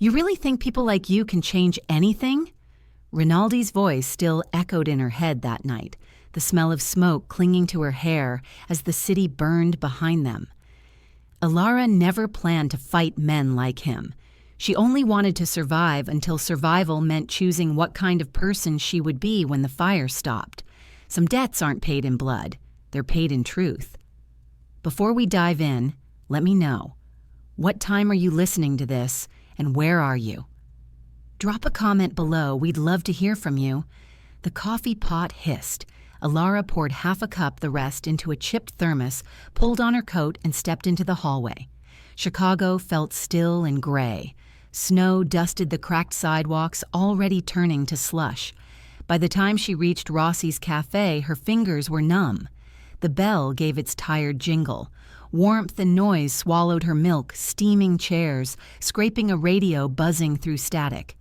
You really think people like you can change anything? Rinaldi's voice still echoed in her head that night, the smell of smoke clinging to her hair as the city burned behind them. Elara never planned to fight men like him. She only wanted to survive until survival meant choosing what kind of person she would be when the fire stopped. Some debts aren't paid in blood, they're paid in truth. Before we dive in, let me know. What time are you listening to this, and where are you? Drop a comment below, we'd love to hear from you. The coffee pot hissed. Elara poured half a cup, the rest into a chipped thermos, pulled on her coat, and stepped into the hallway. Chicago felt still and gray. Snow dusted the cracked sidewalks, already turning to slush. By the time she reached Rossi's cafe, her fingers were numb. The bell gave its tired jingle. Warmth and noise swallowed her milk, steaming chairs, scraping a radio buzzing through static.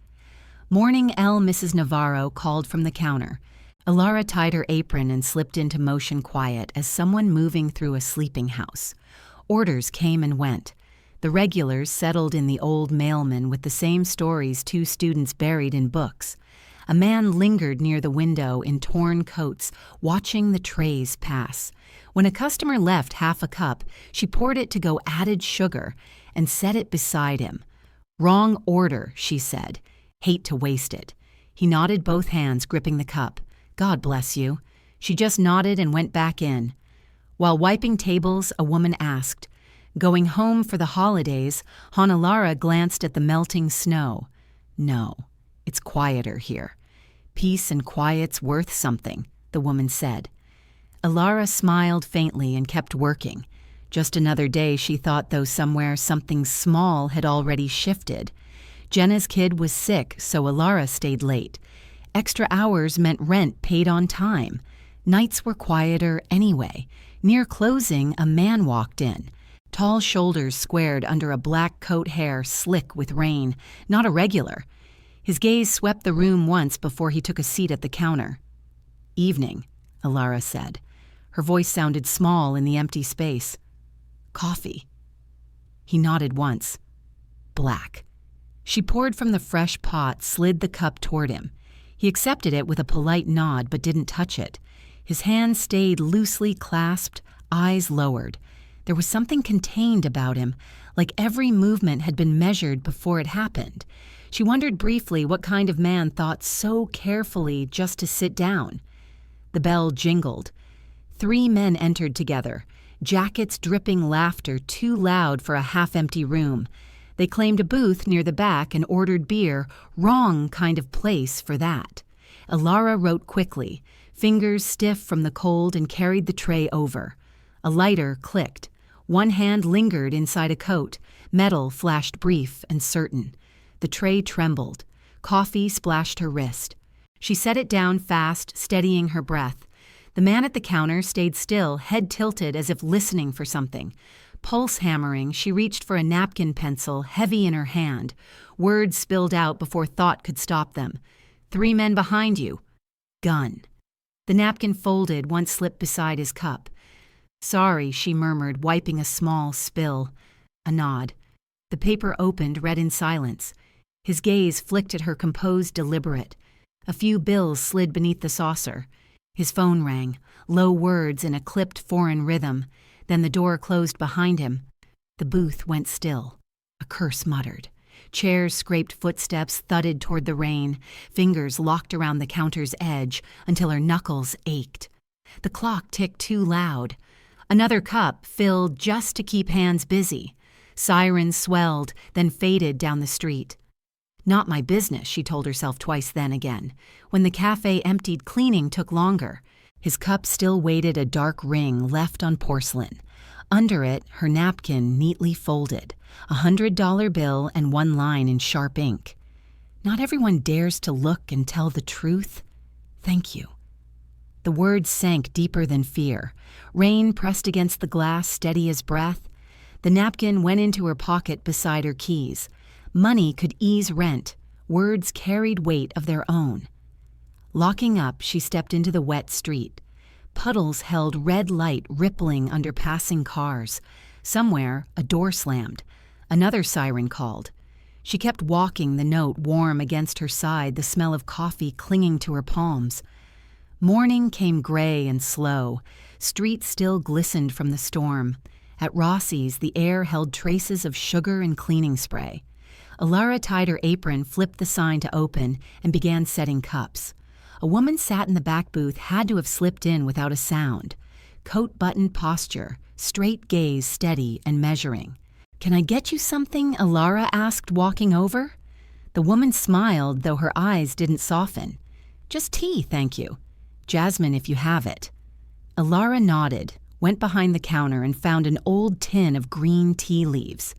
Morning L. Mrs. Navarro called from the counter. Elara tied her apron and slipped into motion quiet as someone moving through a sleeping house. Orders came and went. The regulars settled in the old mailman with the same stories two students buried in books. A man lingered near the window in torn coats, watching the trays pass. When a customer left half a cup, she poured it to go added sugar and set it beside him. "Wrong order," she said. "Hate to waste it." He nodded, both hands gripping the cup. "God bless you." She just nodded and went back in. While wiping tables, a woman asked, "Going home for the holidays?" Elara glanced at the melting snow. "No, it's quieter here." "Peace and quiet's worth something," the woman said. Elara smiled faintly and kept working. Just another day, she thought, though somewhere something small had already shifted. Jenna's kid was sick, so Elara stayed late. Extra hours meant rent paid on time. Nights were quieter anyway. Near closing, a man walked in. Tall shoulders squared under a black coat, hair slick with rain, not a regular. His gaze swept the room once before he took a seat at the counter. "Evening," Elara said. Her voice sounded small in the empty space. "Coffee." He nodded once. "Black." She poured from the fresh pot, slid the cup toward him. He accepted it with a polite nod but didn't touch it. His hands stayed loosely clasped, eyes lowered. There was something contained about him, like every movement had been measured before it happened. She wondered briefly what kind of man thought so carefully just to sit down. The bell jingled. 3 men entered together, jackets dripping laughter too loud for a half-empty room. They claimed a booth near the back and ordered beer, wrong kind of place for that. Elara wrote quickly, fingers stiff from the cold, and carried the tray over. A lighter clicked. One hand lingered inside a coat. Metal flashed brief and certain. The tray trembled. Coffee splashed her wrist. She set it down fast, steadying her breath. The man at the counter stayed still, head tilted as if listening for something. Pulse hammering, she reached for a napkin pencil, heavy in her hand. Words spilled out before thought could stop them. 3 men behind you. Gun. The napkin folded, one slipped beside his cup. "Sorry," she murmured, wiping a small spill. A nod. The paper opened, read in silence. His gaze flicked at her, composed, deliberate. A few bills slid beneath the saucer. His phone rang, low words in a clipped foreign rhythm. Then the door closed behind him. The booth went still. A curse muttered. Chairs scraped, footsteps thudded toward the rain. Fingers locked around the counter's edge until her knuckles ached. The clock ticked too loud. Another cup filled just to keep hands busy. Sirens swelled, then faded down the street. Not my business, she told herself twice, then again. When the cafe emptied, cleaning took longer. His cup still waited, a dark ring left on porcelain. Under it, her napkin neatly folded, $100 bill and one line in sharp ink. Not everyone dares to look and tell the truth. Thank you. The words sank deeper than fear. Rain pressed against the glass, steady as breath. The napkin went into her pocket beside her keys. Money could ease rent. Words carried weight of their own. Locking up, she stepped into the wet street. Puddles held red light rippling under passing cars. Somewhere, a door slammed. Another siren called. She kept walking, the note warm against her side, the smell of coffee clinging to her palms. Morning came gray and slow. Streets still glistened from the storm. At Rossi's, the air held traces of sugar and cleaning spray. Elara tied her apron, flipped the sign to open, and began setting cups. A woman sat in the back booth, had to have slipped in without a sound. Coat-buttoned posture, straight gaze, steady and measuring. "Can I get you something?" Elara asked, walking over. The woman smiled, though her eyes didn't soften. "Just tea, thank you. Jasmine, if you have it." Elara nodded, went behind the counter, and found an old tin of green tea leaves.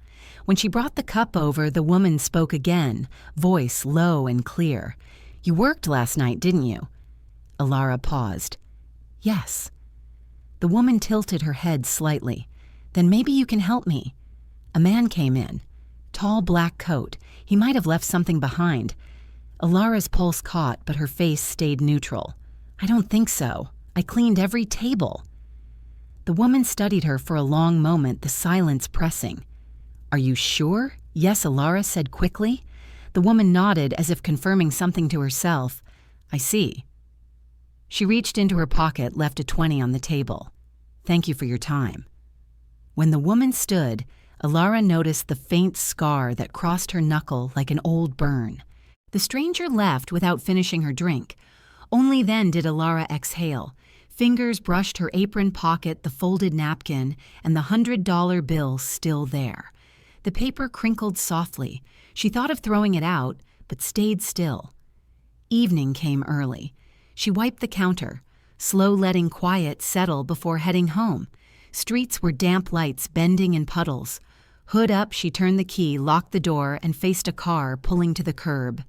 When she brought the cup over, the woman spoke again, voice low and clear. "You worked last night, didn't you?" Elara paused. "Yes." The woman tilted her head slightly. "Then maybe you can help me." A man came in. Tall black coat. He might have left something behind. Elara's pulse caught, but her face stayed neutral. "I don't think so. I cleaned every table." The woman studied her for a long moment, the silence pressing. "Are you sure?" "Yes," Elara said quickly. The woman nodded as if confirming something to herself. "I see." She reached into her pocket, left a 20 on the table. "Thank you for your time." When the woman stood, Elara noticed the faint scar that crossed her knuckle like an old burn. The stranger left without finishing her drink. Only then did Elara exhale. Fingers brushed her apron pocket, the folded napkin, and the $100 bill still there. The paper crinkled softly. She thought of throwing it out, but stayed still. Evening came early. She wiped the counter, slow letting quiet settle before heading home. Streets were damp lights bending in puddles. Hood up, she turned the key, locked the door, and faced a car pulling to the curb.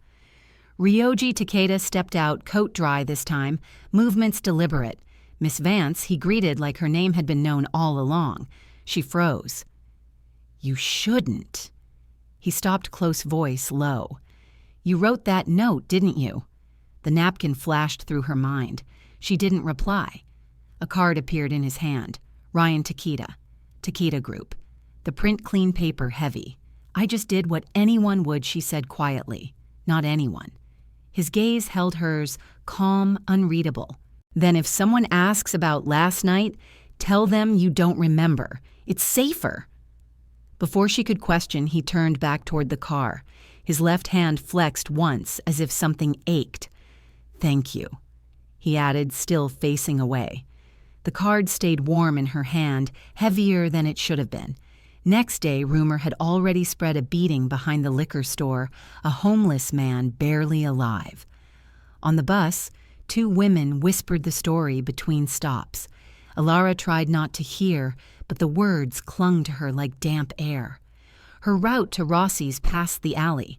Ryoji Takeda stepped out, coat dry this time, movements deliberate. Miss Vance he greeted like her name had been known all along. She froze. "You shouldn't." He stopped, close voice low. "You wrote that note, didn't you?" The napkin flashed through her mind. She didn't reply. A card appeared in his hand. Ryan Takeda. Takeda Group. The print clean paper heavy. "I just did what anyone would," she said quietly. "Not anyone." His gaze held hers, calm, unreadable. "Then if someone asks about last night, tell them you don't remember. It's safer." Before she could question, he turned back toward the car. His left hand flexed once, as if something ached. "Thank you," he added, still facing away. The card stayed warm in her hand, heavier than it should have been. Next day, rumor had already spread a beating behind the liquor store, a homeless man barely alive. On the bus, 2 women whispered the story between stops. Elara tried not to hear, but the words clung to her like damp air. Her route to Rossi's passed the alley.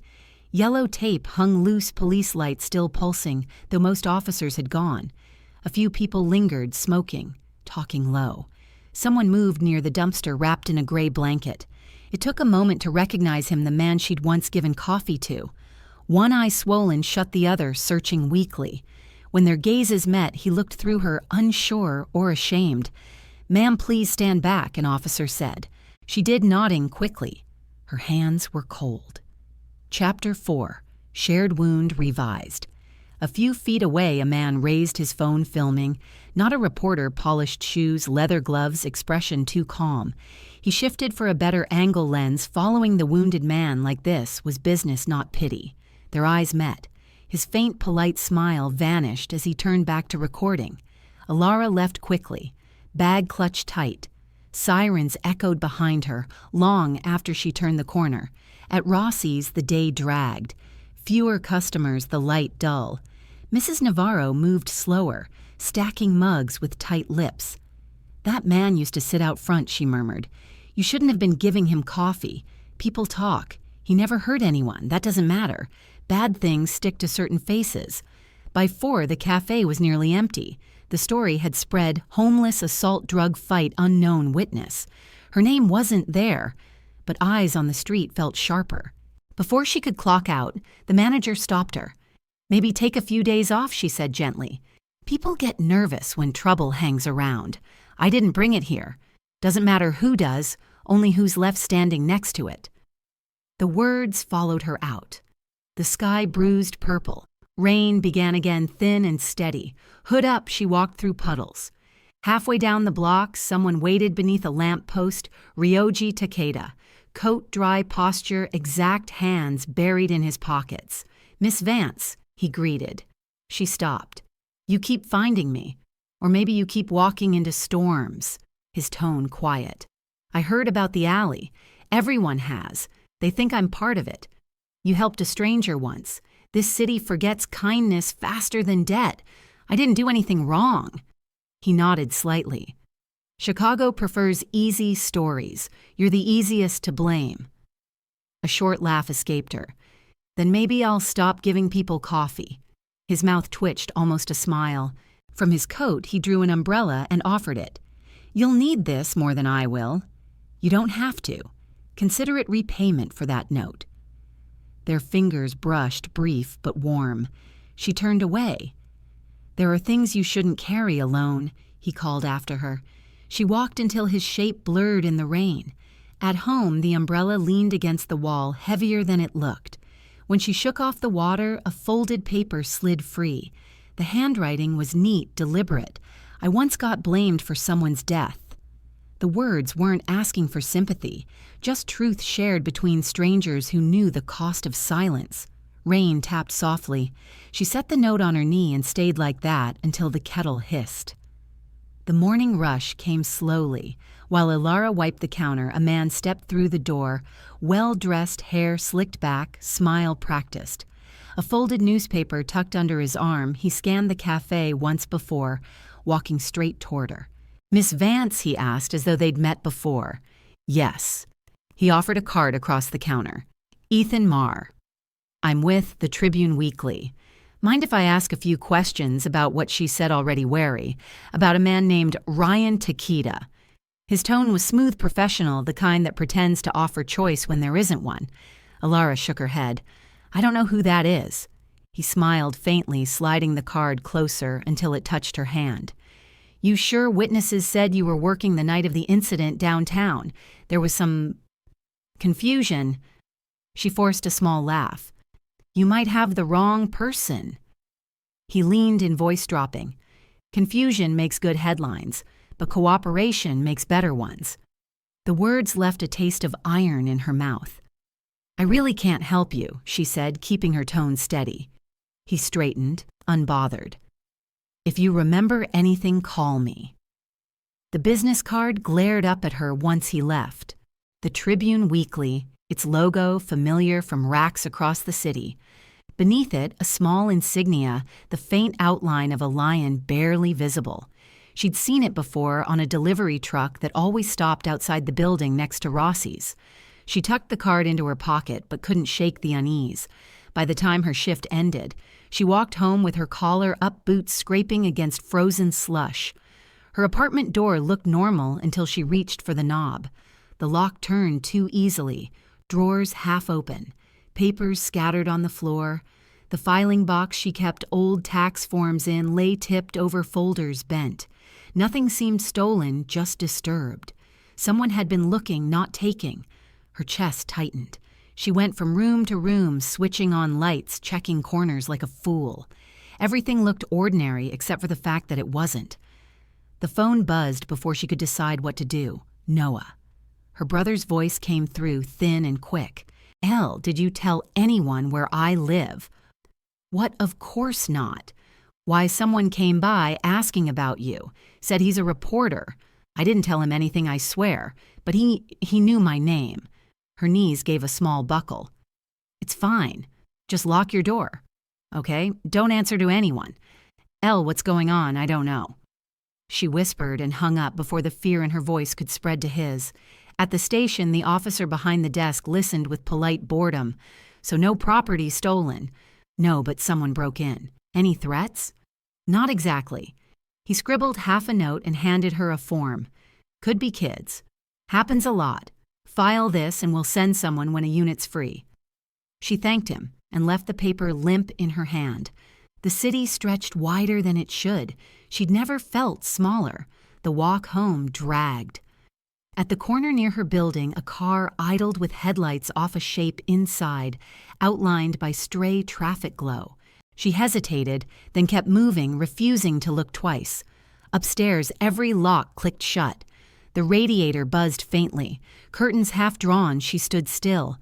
Yellow tape hung loose, police lights still pulsing, though most officers had gone. A few people lingered, smoking, talking low. Someone moved near the dumpster, wrapped in a gray blanket. It took a moment to recognize him, the man she'd once given coffee to. One eye swollen, shut the other, searching weakly. When their gazes met, he looked through her, unsure or ashamed. "Ma'am, please stand back," an officer said. She did, nodding quickly. Her hands were cold. Chapter 4. Shared Wound Revised. A few feet away, a man raised his phone, filming. Not a reporter, polished shoes, leather gloves, expression too calm. He shifted for a better angle lens. Following the wounded man like this was business, not pity. Their eyes met. His faint, polite smile vanished as he turned back to recording. Elara left quickly, bag clutched tight. Sirens echoed behind her, long after she turned the corner. At Rossi's, the day dragged. Fewer customers, the light dull. Mrs. Navarro moved slower, stacking mugs with tight lips. "That man used to sit out front," she murmured. "You shouldn't have been giving him coffee. People talk. He never hurt anyone. That doesn't matter. Bad things stick to certain faces." By 4, the cafe was nearly empty. The story had spread: homeless assault drug fight, unknown witness. Her name wasn't there, but eyes on the street felt sharper. Before she could clock out, the manager stopped her. "Maybe take a few days off," she said gently. "People get nervous when trouble hangs around. I didn't bring it here. Doesn't matter who does, only who's left standing next to it." The words followed her out. The sky bruised purple. Rain began again, thin and steady. Hood up, she walked through puddles. Halfway down the block, someone waited beneath a lamp post, Ryoji Takeda. Coat dry posture, exact hands buried in his pockets. "Miss Vance," he greeted. She stopped. "You keep finding me. Or maybe you keep walking into storms." His tone quiet. "I heard about the alley. Everyone has. They think I'm part of it. You helped a stranger once. This city forgets kindness faster than debt. I didn't do anything wrong." He nodded slightly. "Chicago prefers easy stories. You're the easiest to blame." A short laugh escaped her. "Then maybe I'll stop giving people coffee." His mouth twitched, almost a smile. From his coat, he drew an umbrella and offered it. "You'll need this more than I will." "You don't have to. Consider it repayment for that note." Their fingers brushed, brief but warm. She turned away. "There are things you shouldn't carry alone," he called after her. She walked until his shape blurred in the rain. At home, the umbrella leaned against the wall, heavier than it looked. When she shook off the water, a folded paper slid free. The handwriting was neat, deliberate. "I once got blamed for someone's death." The words weren't asking for sympathy, just truth shared between strangers who knew the cost of silence. Rain tapped softly. She set the note on her knee and stayed like that until the kettle hissed. The morning rush came slowly. While Elara wiped the counter, a man stepped through the door, well-dressed, hair slicked back, smile practiced. A folded newspaper tucked under his arm, he scanned the cafe once before, walking straight toward her. "Miss Vance?" he asked, as though they'd met before. "Yes." He offered a card across the counter. "Ethan Marr. I'm with the Tribune Weekly. Mind if I ask a few questions about what she said already wary, about a man named Ryan Takeda?" His tone was smooth professional, the kind that pretends to offer choice when there isn't one. Elara shook her head. "I don't know who that is." He smiled faintly, sliding the card closer until it touched her hand. "You sure witnesses said you were working the night of the incident downtown? There was some confusion." She forced a small laugh. "You might have the wrong person." He leaned in, voice dropping. "Confusion makes good headlines, but cooperation makes better ones." The words left a taste of iron in her mouth. "I really can't help you," she said, keeping her tone steady. He straightened, unbothered. "If you remember anything, call me." The business card glared up at her once he left. The Tribune Weekly, its logo familiar from racks across the city. Beneath it, a small insignia, the faint outline of a lion barely visible. She'd seen it before on a delivery truck that always stopped outside the building next to Rossi's. She tucked the card into her pocket but couldn't shake the unease. By the time her shift ended, she walked home with her collar up, boots scraping against frozen slush. Her apartment door looked normal until she reached for the knob. The lock turned too easily, drawers half open, papers scattered on the floor. The filing box she kept old tax forms in lay tipped over folders bent. Nothing seemed stolen, just disturbed. Someone had been looking, not taking. Her chest tightened. She went from room to room, switching on lights, checking corners like a fool. Everything looked ordinary except for the fact that it wasn't. The phone buzzed before she could decide what to do. Noah. Her brother's voice came through, thin and quick. "Elle, did you tell anyone where I live?" "What, of course not." "Why, someone came by asking about you. Said he's a reporter. I didn't tell him anything, I swear. But he knew my name." Her knees gave a small buckle. "It's fine. Just lock your door. Okay? Don't answer to anyone. Elle, what's going on? I don't know." She whispered and hung up before the fear in her voice could spread to his. At the station, the officer behind the desk listened with polite boredom. "So no property stolen?" "No, but someone broke in." "Any threats?" "Not exactly." He scribbled half a note and handed her a form. "Could be kids. Happens a lot. File this and we'll send someone when a unit's free." She thanked him and left the paper limp in her hand. The city stretched wider than it should. She'd never felt smaller. The walk home dragged. At the corner near her building, a car idled with headlights off a shape inside, outlined by stray traffic glow. She hesitated, then kept moving, refusing to look twice. Upstairs, every lock clicked shut. The radiator buzzed faintly. Curtains half drawn, she stood still.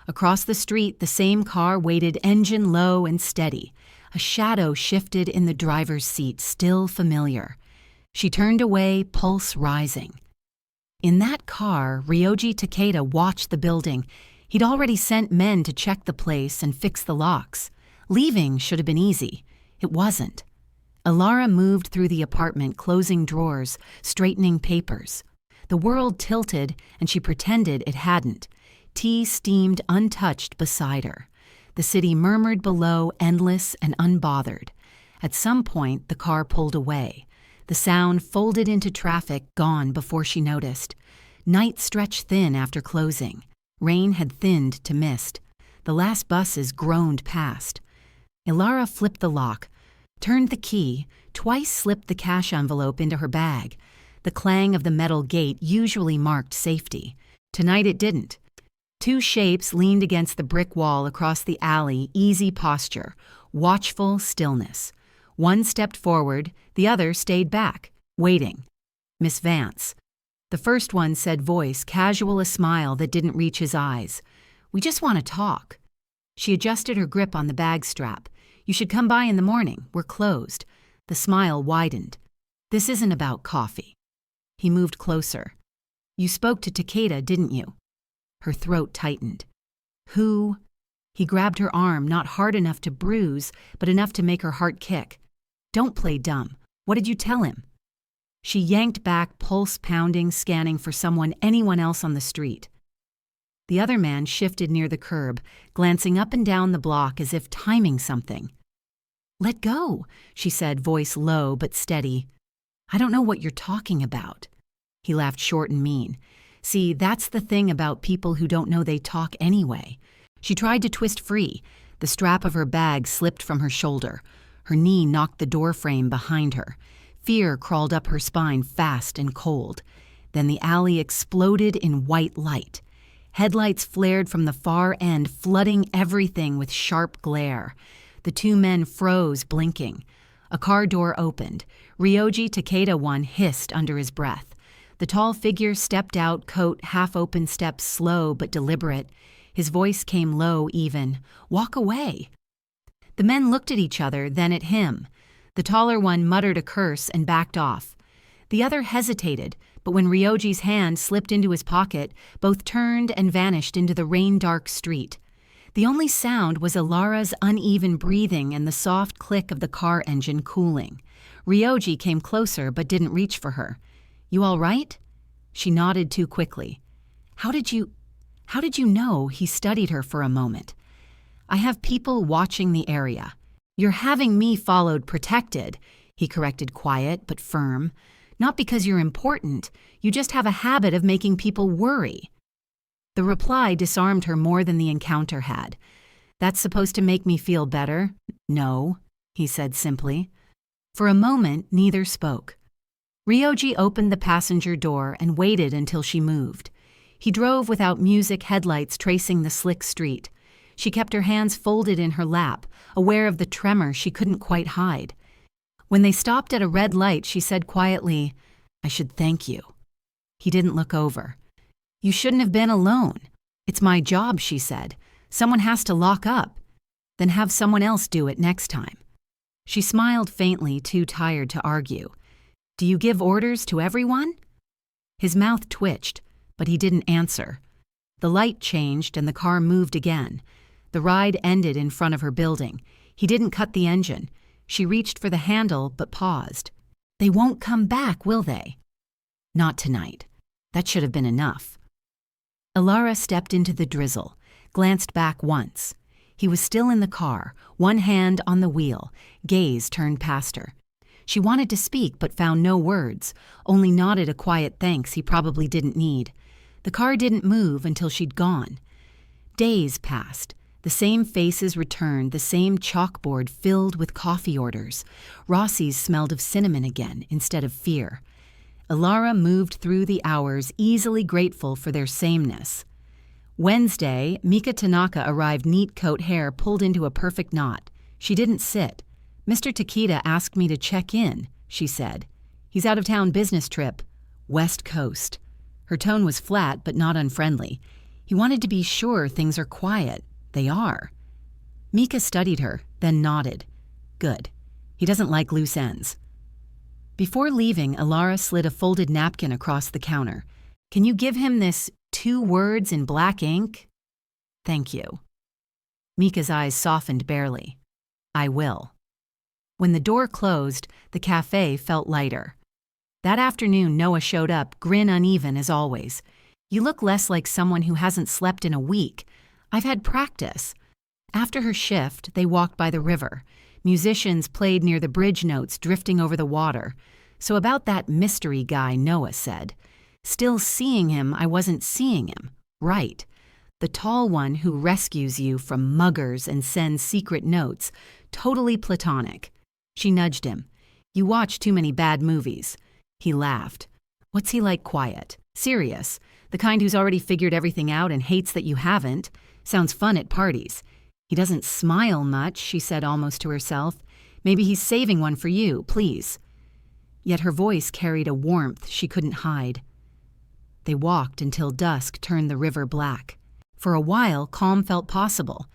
Across the street, the same car waited, engine low and steady. A shadow shifted in the driver's seat, still familiar. She turned away, pulse rising. In that car, Ryoji Takeda watched the building. He'd already sent men to check the place and fix the locks. Leaving should have been easy. It wasn't. Elara moved through the apartment, closing drawers, straightening papers. The world tilted, and she pretended it hadn't. Tea steamed untouched beside her. The city murmured below, endless and unbothered. At some point, the car pulled away. The sound folded into traffic, gone before she noticed. Night stretched thin after closing. Rain had thinned to mist. The last buses groaned past. Elara flipped the lock, turned the key, twice slipped the cash envelope into her bag. The clang of the metal gate usually marked safety. Tonight it didn't. Two shapes leaned against the brick wall across the alley, easy posture, watchful stillness. One stepped forward, the other stayed back, waiting. Miss Vance. The first one said, voice casual, a smile that didn't reach his eyes. We just want to talk. She adjusted her grip on the bag strap. You should come by in the morning. We're closed. The smile widened. This isn't about coffee. He moved closer. You spoke to Takeda, didn't you? Her throat tightened. Who? He grabbed her arm, not hard enough to bruise, but enough to make her heart kick. Don't play dumb. What did you tell him? She yanked back, pulse pounding, scanning for anyone else on the street. The other man shifted near the curb, glancing up and down the block as if timing something. Let go, she said, voice low but steady. I don't know what you're talking about. He laughed short and mean. See, that's the thing about people who don't know they talk anyway. She tried to twist free. The strap of her bag slipped from her shoulder. Her knee knocked the doorframe behind her. Fear crawled up her spine, fast and cold. Then the alley exploded in white light. Headlights flared from the far end, flooding everything with sharp glare. The two men froze, blinking. A car door opened. Ryoji Takeda one hissed under his breath. The tall figure stepped out, coat half open, steps slow but deliberate. His voice came low, even. Walk away. The men looked at each other, then at him. The taller one muttered a curse and backed off. The other hesitated, but when Ryoji's hand slipped into his pocket, both turned and vanished into the rain-dark street. The only sound was Elara's uneven breathing and the soft click of the car engine cooling. Ryoji came closer but didn't reach for her. You all right? She nodded too quickly. How did you know? He studied her for a moment. I have people watching the area. You're having me followed, protected, he corrected, quiet but firm. Not because you're important, you just have a habit of making people worry. The reply disarmed her more than the encounter had. That's supposed to make me feel better? No, he said simply. For a moment, neither spoke. Ryoji opened the passenger door and waited until she moved. He drove without music, headlights tracing the slick street. She kept her hands folded in her lap, aware of the tremor she couldn't quite hide. When they stopped at a red light, she said quietly, I should thank you. He didn't look over. You shouldn't have been alone. It's my job, she said. Someone has to lock up. Then have someone else do it next time. She smiled faintly, too tired to argue. Do you give orders to everyone? His mouth twitched, but he didn't answer. The light changed and the car moved again. The ride ended in front of her building. He didn't cut the engine. She reached for the handle but paused. They won't come back, will they? Not tonight. That should have been enough. Elara stepped into the drizzle, glanced back once. He was still in the car, one hand on the wheel, gaze turned past her. She wanted to speak but found no words, only nodded a quiet thanks he probably didn't need. The car didn't move until she'd gone. Days passed. The same faces returned, the same chalkboard filled with coffee orders. Rossi's smelled of cinnamon again instead of fear. Elara moved through the hours, easily grateful for their sameness. Wednesday, Mika Tanaka arrived, neat coat, hair pulled into a perfect knot. She didn't sit. "Mr. Takeda asked me to check in," she said. "He's out of town business trip. West Coast." Her tone was flat but not unfriendly. "He wanted to be sure things are quiet." "They are." Mika studied her, then nodded. "Good. He doesn't like loose ends." Before leaving, Elara slid a folded napkin across the counter. "Can you give him this 2 words in black ink?" "Thank you." Mika's eyes softened barely. "I will." When the door closed, the cafe felt lighter. That afternoon, Noah showed up, grin uneven as always. "You look less like someone who hasn't slept in a week. I've had practice." After her shift, they walked by the river. Musicians played near the bridge notes drifting over the water. "So about that mystery guy," Noah said. "Still seeing him, I wasn't seeing him. Right. The tall one who rescues you from muggers and sends secret notes. Totally platonic." She nudged him. "You watch too many bad movies." He laughed. "What's he like? Quiet? Serious? The kind who's already figured everything out and hates that you haven't? Sounds fun at parties." "He doesn't smile much," she said almost to herself. "Maybe he's saving one for you, please." Yet her voice carried a warmth she couldn't hide. They walked until dusk turned the river black. For a while, calm felt possible.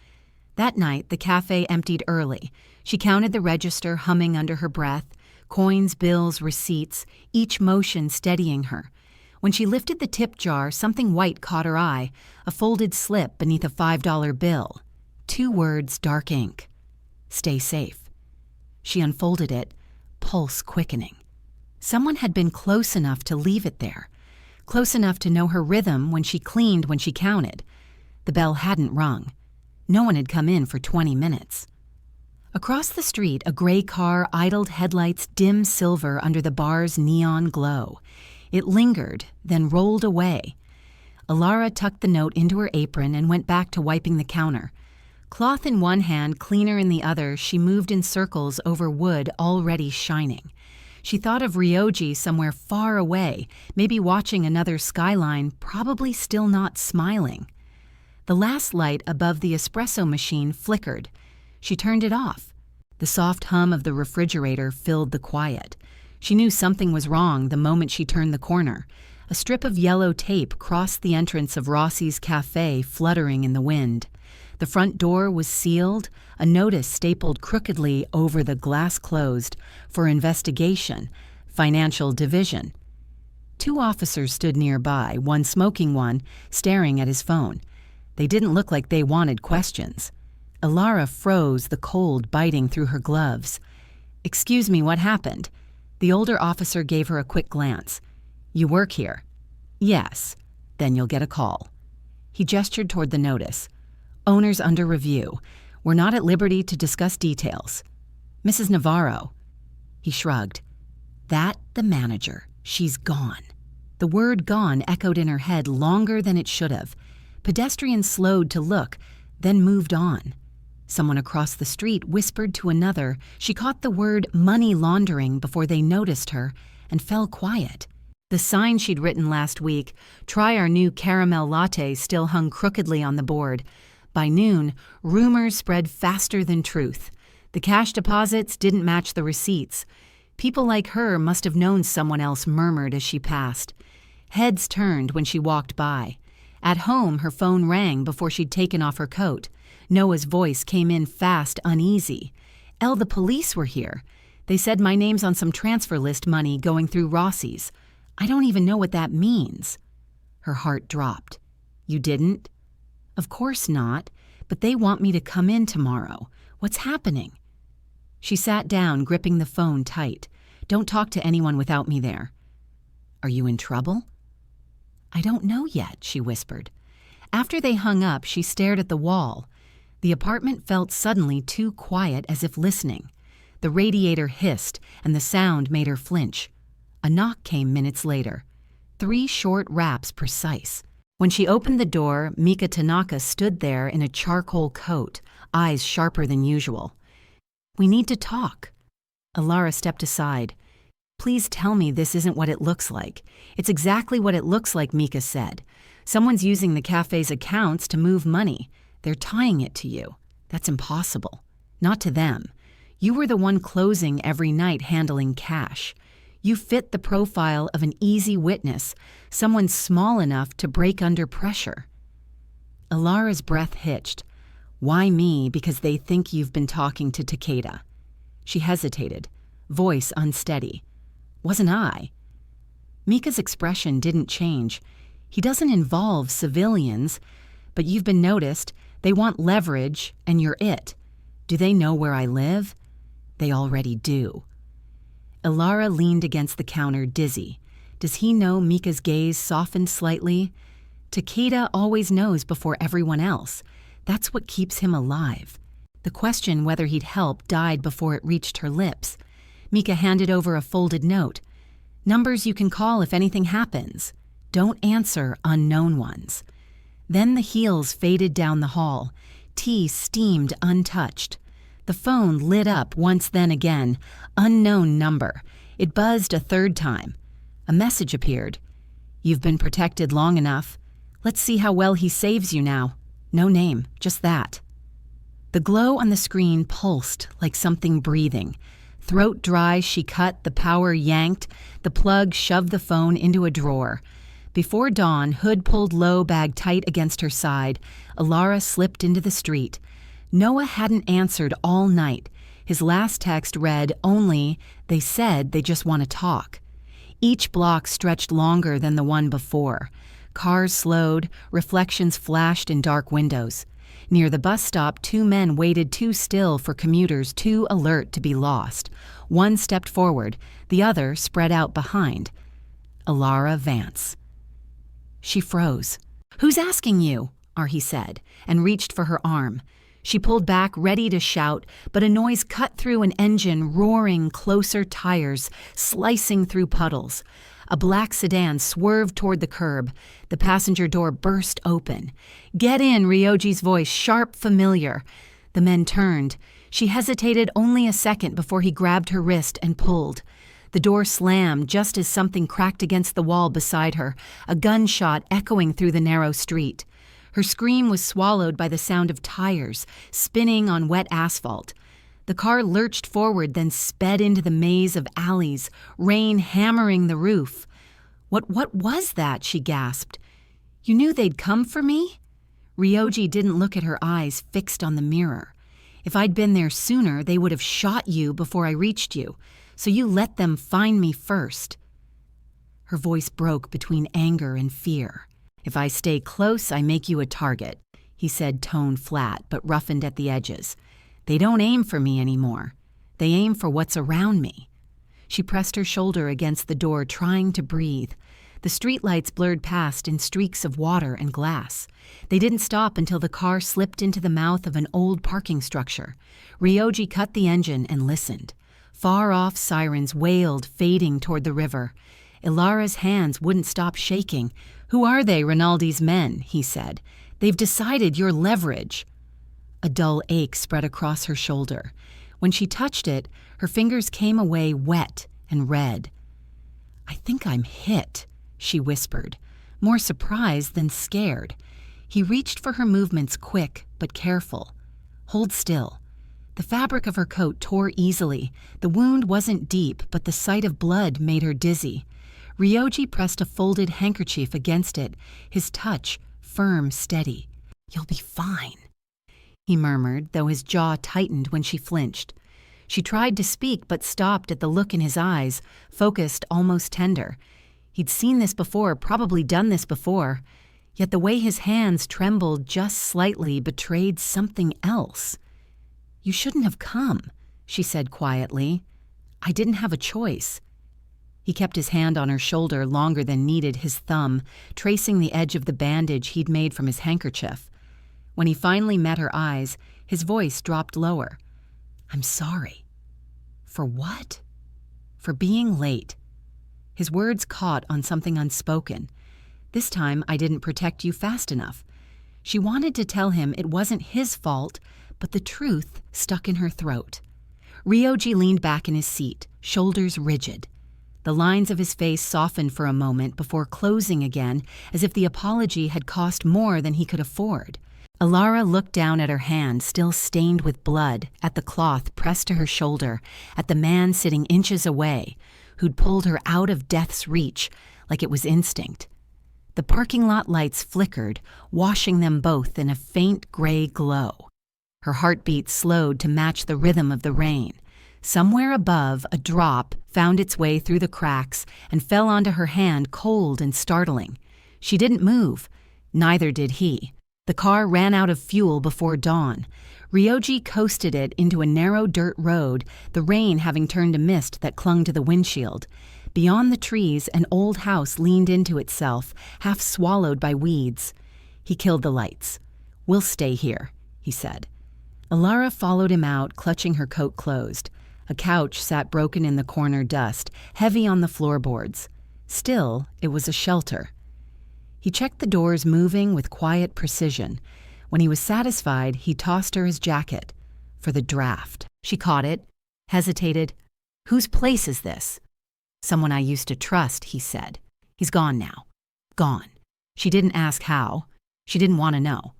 That night, the cafe emptied early. She counted the register, humming under her breath. Coins, bills, receipts, each motion steadying her. When she lifted the tip jar, something white caught her eye, a folded slip beneath a $5 bill. 2 words, dark ink. "Stay safe." She unfolded it, pulse quickening. Someone had been close enough to leave it there, close enough to know her rhythm when she cleaned, when she counted. The bell hadn't rung. No one had come in for 20 minutes. Across the street, a gray car idled, headlights dim silver under the bar's neon glow. It lingered, then rolled away. Elara tucked the note into her apron and went back to wiping the counter. Cloth in one hand, cleaner in the other, she moved in circles over wood already shining. She thought of Ryoji somewhere far away, maybe watching another skyline, probably still not smiling. The last light above the espresso machine flickered. She turned it off. The soft hum of the refrigerator filled the quiet. She knew something was wrong the moment she turned the corner. A strip of yellow tape crossed the entrance of Rossi's cafe, fluttering in the wind. The front door was sealed, a notice stapled crookedly over the glass closed, "For investigation, financial division." 2 officers stood nearby, one smoking, one staring at his phone. They didn't look like they wanted questions. Elara froze, the cold biting through her gloves. "Excuse me, what happened?" The older officer gave her a quick glance. "You work here?" "Yes." "Then you'll get a call." He gestured toward the notice. "Owners under review. We're not at liberty to discuss details." "Mrs. Navarro." He shrugged. "That the manager. She's gone." The word "gone" echoed in her head longer than it should have. Pedestrians slowed to look, then moved on. Someone across the street whispered to another. She caught the word "money laundering" before they noticed her and fell quiet. The sign she'd written last week, "Try our new caramel latte," still hung crookedly on the board. By noon, rumors spread faster than truth. The cash deposits didn't match the receipts. People like her must have known, someone else murmured as she passed. Heads turned when she walked by. At home, her phone rang before she'd taken off her coat. Noah's voice came in fast, uneasy. "Elle, the police were here. They said my name's on some transfer list money going through Rossi's. I don't even know what that means." Her heart dropped. "You didn't?" "Of course not, but they want me to come in tomorrow. What's happening?" She sat down, gripping the phone tight. "Don't talk to anyone without me there." "Are you in trouble?" "I don't know yet," she whispered. After they hung up, she stared at the wall. The apartment felt suddenly too quiet, as if listening. The radiator hissed, and the sound made her flinch. A knock came minutes later. 3 short raps, precise. When she opened the door, Mika Tanaka stood there in a charcoal coat, eyes sharper than usual. "We need to talk." Elara stepped aside. Please tell me this isn't what it looks like. It's exactly what it looks like, Mika said. Someone's using the cafe's accounts to move money. They're tying it to you. That's impossible. Not to them. You were the one closing every night handling cash. You fit the profile of an easy witness, someone small enough to break under pressure. Elara's breath hitched. Why me? Because they think you've been talking to Takeda. She hesitated, voice unsteady. Wasn't I? Mika's expression didn't change. He doesn't involve civilians, but you've been noticed. They want leverage, and you're it. Do they know where I live? They already do. Elara leaned against the counter, dizzy. Does he know? Mika's gaze softened slightly. Takeda always knows before everyone else. That's what keeps him alive. The question whether he'd help died before it reached her lips. Mika handed over a folded note. Numbers you can call if anything happens. Don't answer unknown ones. Then the heels faded down the hall. Tea steamed untouched. The phone lit up once then again. Unknown number. It buzzed a third time. A message appeared. You've been protected long enough. Let's see how well he saves you now. No name, just that. The glow on the screen pulsed like something breathing. Throat dry, she cut, the power yanked, the plug shoved the phone into a drawer. Before dawn, hood pulled low, bag tight against her side. Elara slipped into the street. Noah hadn't answered all night. His last text read only, they said they just want to talk. Each block stretched longer than the one before. Cars slowed, reflections flashed in dark windows. Near the bus stop, two men waited too still for commuters too alert to be lost. One stepped forward, the other spread out behind. Elara Vance. She froze. Who's asking you? Arhi said, and reached for her arm. She pulled back, ready to shout, but a noise cut through an engine, roaring closer tires, slicing through puddles. A black sedan swerved toward the curb. The passenger door burst open. Get in, Ryoji's voice, sharp, familiar. The men turned. She hesitated only a second before he grabbed her wrist and pulled. The door slammed just as something cracked against the wall beside her, a gunshot echoing through the narrow street. Her scream was swallowed by the sound of tires, spinning on wet asphalt. The car lurched forward, then sped into the maze of alleys, rain hammering the roof. What was that? She gasped. You knew they'd come for me? Ryoji didn't look at her eyes fixed on the mirror. If I'd been there sooner, they would have shot you before I reached you, so you let them find me first. Her voice broke between anger and fear. If I stay close, I make you a target, he said, tone flat but roughened at the edges. They don't aim for me anymore. They aim for what's around me. She pressed her shoulder against the door, trying to breathe. The streetlights blurred past in streaks of water and glass. They didn't stop until the car slipped into the mouth of an old parking structure. Ryoji cut the engine and listened. Far-off sirens wailed, fading toward the river. Elara's hands wouldn't stop shaking. Who are they, Rinaldi's men? He said. They've decided you're leverage. A dull ache spread across her shoulder. When she touched it, her fingers came away wet and red. I think I'm hit, she whispered, more surprised than scared. He reached for her movements, quick but careful. Hold still. The fabric of her coat tore easily. The wound wasn't deep, but the sight of blood made her dizzy. Ryoji pressed a folded handkerchief against it, his touch firm, steady. You'll be fine, he murmured, though his jaw tightened when she flinched. She tried to speak but stopped at the look in his eyes, focused, almost tender. He'd seen this before, probably done this before, yet the way his hands trembled just slightly betrayed something else. You shouldn't have come, she said quietly. I didn't have a choice. He kept his hand on her shoulder longer than needed, his thumb, tracing the edge of the bandage he'd made from his handkerchief. When he finally met her eyes, his voice dropped lower. I'm sorry. For what? For being late. His words caught on something unspoken. This time I didn't protect you fast enough. She wanted to tell him it wasn't his fault, but the truth stuck in her throat. Ryoji leaned back in his seat, shoulders rigid. The lines of his face softened for a moment before closing again, as if the apology had cost more than he could afford. Elara looked down at her hand, still stained with blood, at the cloth pressed to her shoulder, at the man sitting inches away, who'd pulled her out of death's reach like it was instinct. The parking lot lights flickered, washing them both in a faint gray glow. Her heartbeat slowed to match the rhythm of the rain. Somewhere above, a drop found its way through the cracks and fell onto her hand, cold and startling. She didn't move. Neither did he. The car ran out of fuel before dawn. Ryoji coasted it into a narrow dirt road, the rain having turned to mist that clung to the windshield. Beyond the trees, an old house leaned into itself, half swallowed by weeds. He killed the lights. "We'll stay here," he said. Elara followed him out, clutching her coat closed. A couch sat broken in the corner dust, heavy on the floorboards. Still, it was a shelter. He checked the doors, moving with quiet precision. When he was satisfied, he tossed her his jacket. For the draft. She caught it, hesitated. "Whose place is this?" "Someone I used to trust," he said. "He's gone now. Gone." She didn't ask how. She didn't want to know.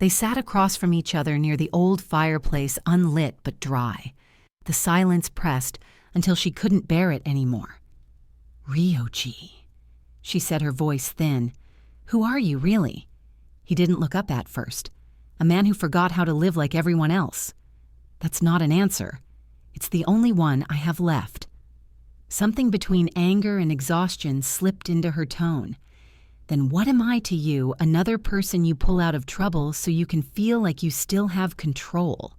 They sat across from each other near the old fireplace, unlit but dry. The silence pressed until she couldn't bear it anymore. "Ryoji," she said, her voice thin. "Who are you, really?" He didn't look up at first. A man who forgot how to live like everyone else. "That's not an answer. It's the only one I have left." Something between anger and exhaustion slipped into her tone. "Then what am I to you, another person you pull out of trouble so you can feel like you still have control?"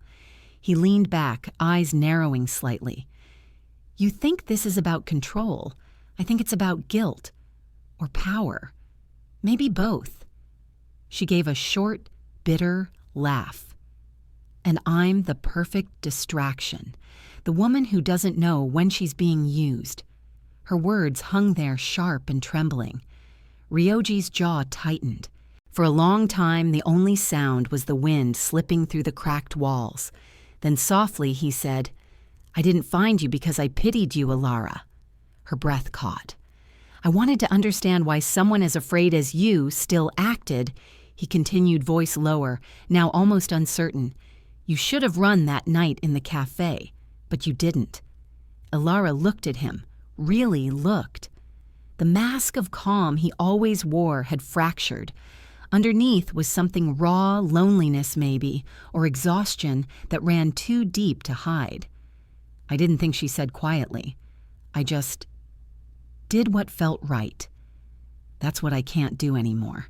He leaned back, eyes narrowing slightly. "You think this is about control. I think it's about guilt. Or power. Maybe both." She gave a short, bitter laugh. "And I'm the perfect distraction. The woman who doesn't know when she's being used." Her words hung there sharp and trembling. Ryoji's jaw tightened. For a long time, the only sound was the wind slipping through the cracked walls. Then softly he said, "I didn't find you because I pitied you, Elara." Her breath caught. "I wanted to understand why someone as afraid as you still acted," he continued, voice lower, now almost uncertain. "You should have run that night in the cafe, but you didn't." Elara looked at him, really looked. The mask of calm he always wore had fractured. Underneath was something raw, loneliness maybe, or exhaustion that ran too deep to hide. "I didn't think," she said quietly. "I just did what felt right. That's what I can't do anymore."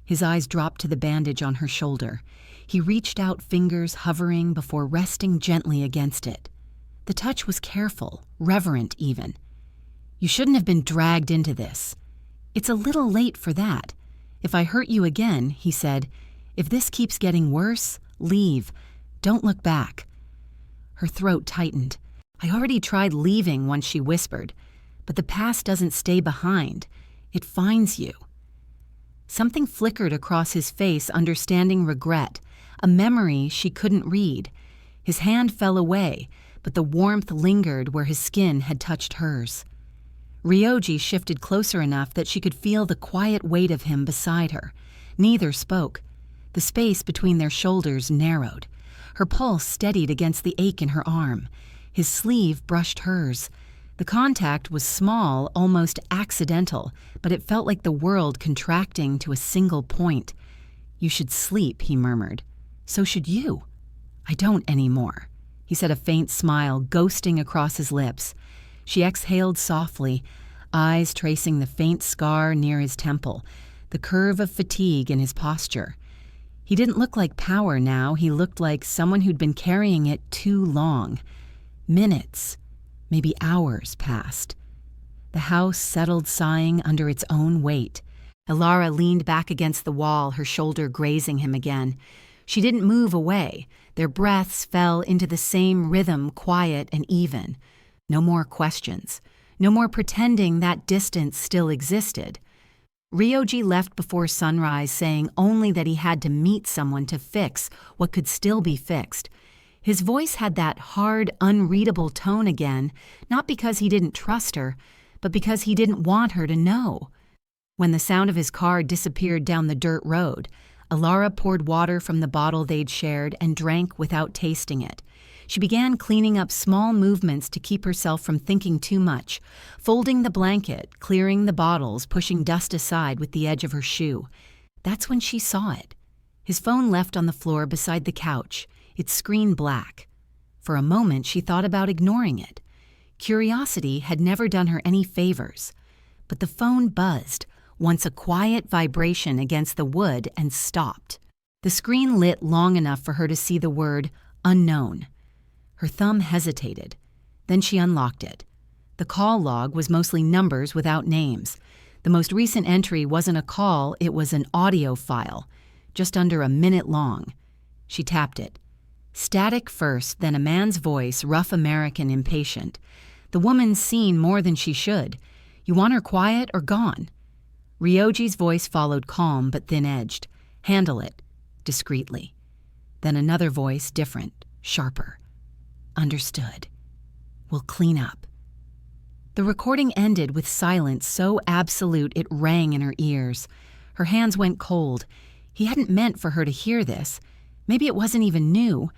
His eyes dropped to the bandage on her shoulder. He reached out, fingers hovering before resting gently against it. The touch was careful, reverent even. "You shouldn't have been dragged into this. It's a little late for that. If I hurt you again," he said, "if this keeps getting worse, leave. Don't look back." Her throat tightened. "I already tried leaving," once she whispered. "But the past doesn't stay behind. It finds you." Something flickered across his face, understanding regret, a memory she couldn't read. His hand fell away, but the warmth lingered where his skin had touched hers. Ryoji shifted closer enough that she could feel the quiet weight of him beside her. Neither spoke. The space between their shoulders narrowed. Her pulse steadied against the ache in her arm. His sleeve brushed hers. The contact was small, almost accidental, but it felt like the world contracting to a single point. "You should sleep," he murmured. "So should you." "I don't anymore," he said, a faint smile ghosting across his lips. She exhaled softly, eyes tracing the faint scar near his temple, the curve of fatigue in his posture. He didn't look like power now. He looked like someone who'd been carrying it too long. Minutes, maybe hours passed. The house settled, sighing under its own weight. Elara leaned back against the wall, her shoulder grazing him again. She didn't move away. Their breaths fell into the same rhythm, quiet and even. No more questions. No more pretending that distance still existed. Ryoji left before sunrise, saying only that he had to meet someone to fix what could still be fixed. His voice had that hard, unreadable tone again, not because he didn't trust her, but because he didn't want her to know. When the sound of his car disappeared down the dirt road, Elara poured water from the bottle they'd shared and drank without tasting it. She began cleaning up small movements to keep herself from thinking too much, folding the blanket, clearing the bottles, pushing dust aside with the edge of her shoe. That's when she saw it. His phone left on the floor beside the couch, its screen black. For a moment, she thought about ignoring it. Curiosity had never done her any favors. But the phone buzzed, once a quiet vibration against the wood, and stopped. The screen lit long enough for her to see the word unknown. Her thumb hesitated. Then she unlocked it. The call log was mostly numbers without names. The most recent entry wasn't a call, it was an audio file, just under a minute long. She tapped it. Static first, then a man's voice, rough American, impatient. The woman's seen more than she should. You want her quiet or gone? Ryoji's voice followed, calm but thin-edged. Handle it, discreetly. Then another voice, different, sharper. Understood. We'll clean up. The recording ended with silence so absolute it rang in her ears. Her hands went cold. He hadn't meant for her to hear this. Maybe it wasn't even new.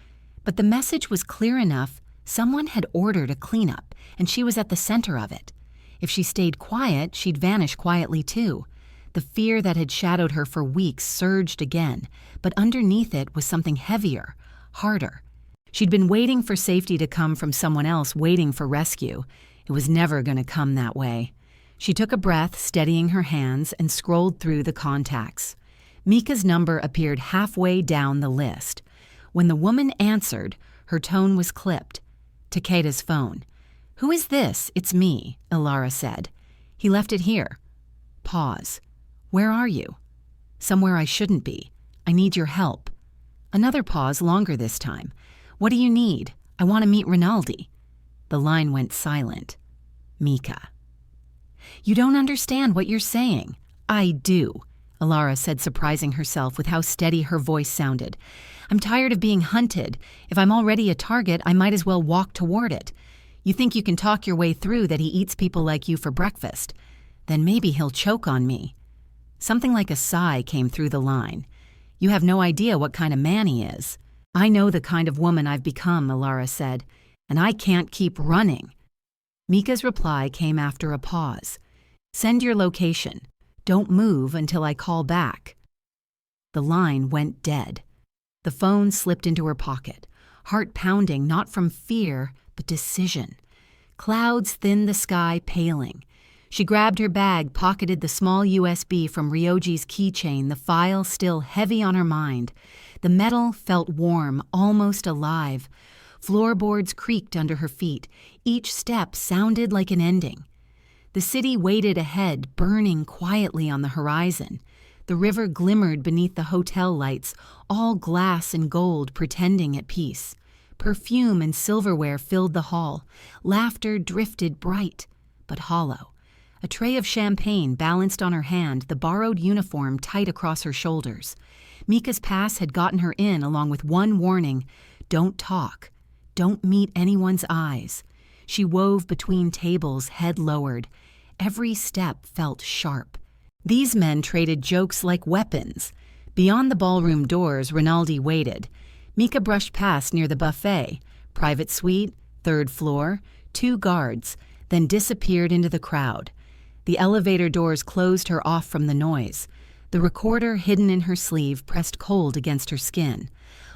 But the message was clear enough. Someone had ordered a cleanup, and she was at the center of it. If she stayed quiet, she'd vanish quietly too. The fear that had shadowed her for weeks surged again, but underneath it was something heavier, harder. She'd been waiting for safety to come from someone else waiting for rescue. It was never going to come that way. She took a breath, steadying her hands, and scrolled through the contacts. Mika's number appeared halfway down the list. When the woman answered, her tone was clipped. Takeda's phone. "Who is this? It's me," Elara said. "He left it here." Pause. "Where are you?" "Somewhere I shouldn't be. I need your help." Another pause, longer this time. "What do you need? I want to meet Rinaldi." The line went silent. Mika. "You don't understand what you're saying." "I do," Elara said, surprising herself with how steady her voice sounded. "I'm tired of being hunted. If I'm already a target, I might as well walk toward it. You think you can talk your way through that he eats people like you for breakfast? Then maybe he'll choke on me." Something like a sigh came through the line. "You have no idea what kind of man he is." "I know the kind of woman I've become," Elara said, "and I can't keep running." Mika's reply came after a pause. "Send your location. Don't move until I call back." The line went dead. The phone slipped into her pocket, heart pounding not from fear, but decision. Clouds thinned the sky, paling. She grabbed her bag, pocketed the small USB from Ryoji's keychain, the file still heavy on her mind. The metal felt warm, almost alive. Floorboards creaked under her feet. Each step sounded like an ending. The city waited ahead, burning quietly on the horizon. The river glimmered beneath the hotel lights, all glass and gold pretending at peace. Perfume and silverware filled the hall. Laughter drifted bright, but hollow. A tray of champagne balanced on her hand, the borrowed uniform tight across her shoulders. Mika's pass had gotten her in along with one warning: don't talk. Don't meet anyone's eyes. She wove between tables, head lowered. Every step felt sharp. These men traded jokes like weapons. Beyond the ballroom doors, Rinaldi waited. Mika brushed past near the buffet. Private suite, 3rd floor, 2 guards, then disappeared into the crowd. The elevator doors closed her off from the noise. The recorder hidden in her sleeve pressed cold against her skin.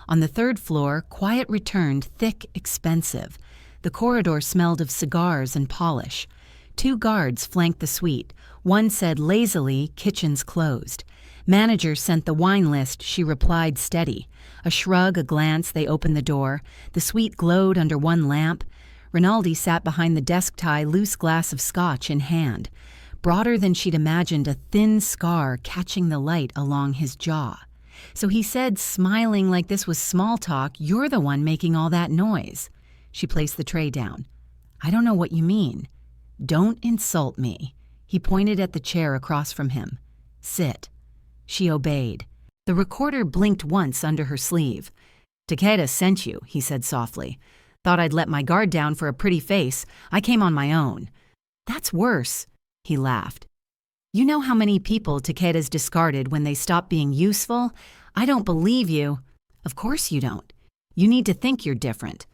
On the 3rd floor, quiet returned, thick, expensive. The corridor smelled of cigars and polish. 2 guards flanked the suite. One said lazily, "Kitchen's closed." Manager sent the wine list. She replied steady. A shrug, a glance, they opened the door. The suite glowed under one lamp. Rinaldi sat behind the desk tie, loose glass of scotch in hand. Broader than she'd imagined, a thin scar catching the light along his jaw. So he said, smiling like this was small talk, "You're the one making all that noise." She placed the tray down. "I don't know what you mean." "Don't insult me." He pointed at the chair across from him. "Sit." She obeyed. The recorder blinked once under her sleeve. Takeda sent you, he said softly. Thought I'd let my guard down for a pretty face. I came on my own. That's worse, he laughed. You know how many people Takeda's discarded when they stop being useful? I don't believe you. Of course you don't. You need to think you're different.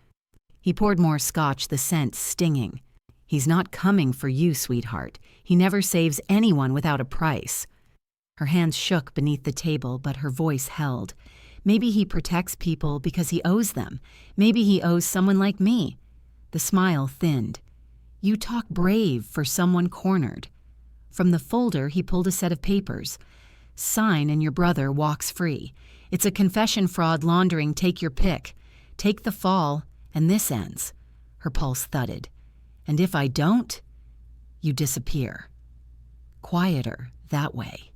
He poured more scotch, the scent stinging. He's not coming for you, sweetheart. He never saves anyone without a price. Her hands shook beneath the table, but her voice held. Maybe he protects people because he owes them. Maybe he owes someone like me. The smile thinned. You talk brave for someone cornered. From the folder, he pulled a set of papers. Sign and your brother walks free. It's a confession fraud laundering, take your pick. Take the fall, and this ends. Her pulse thudded. And if I don't, you disappear. Quieter, that way.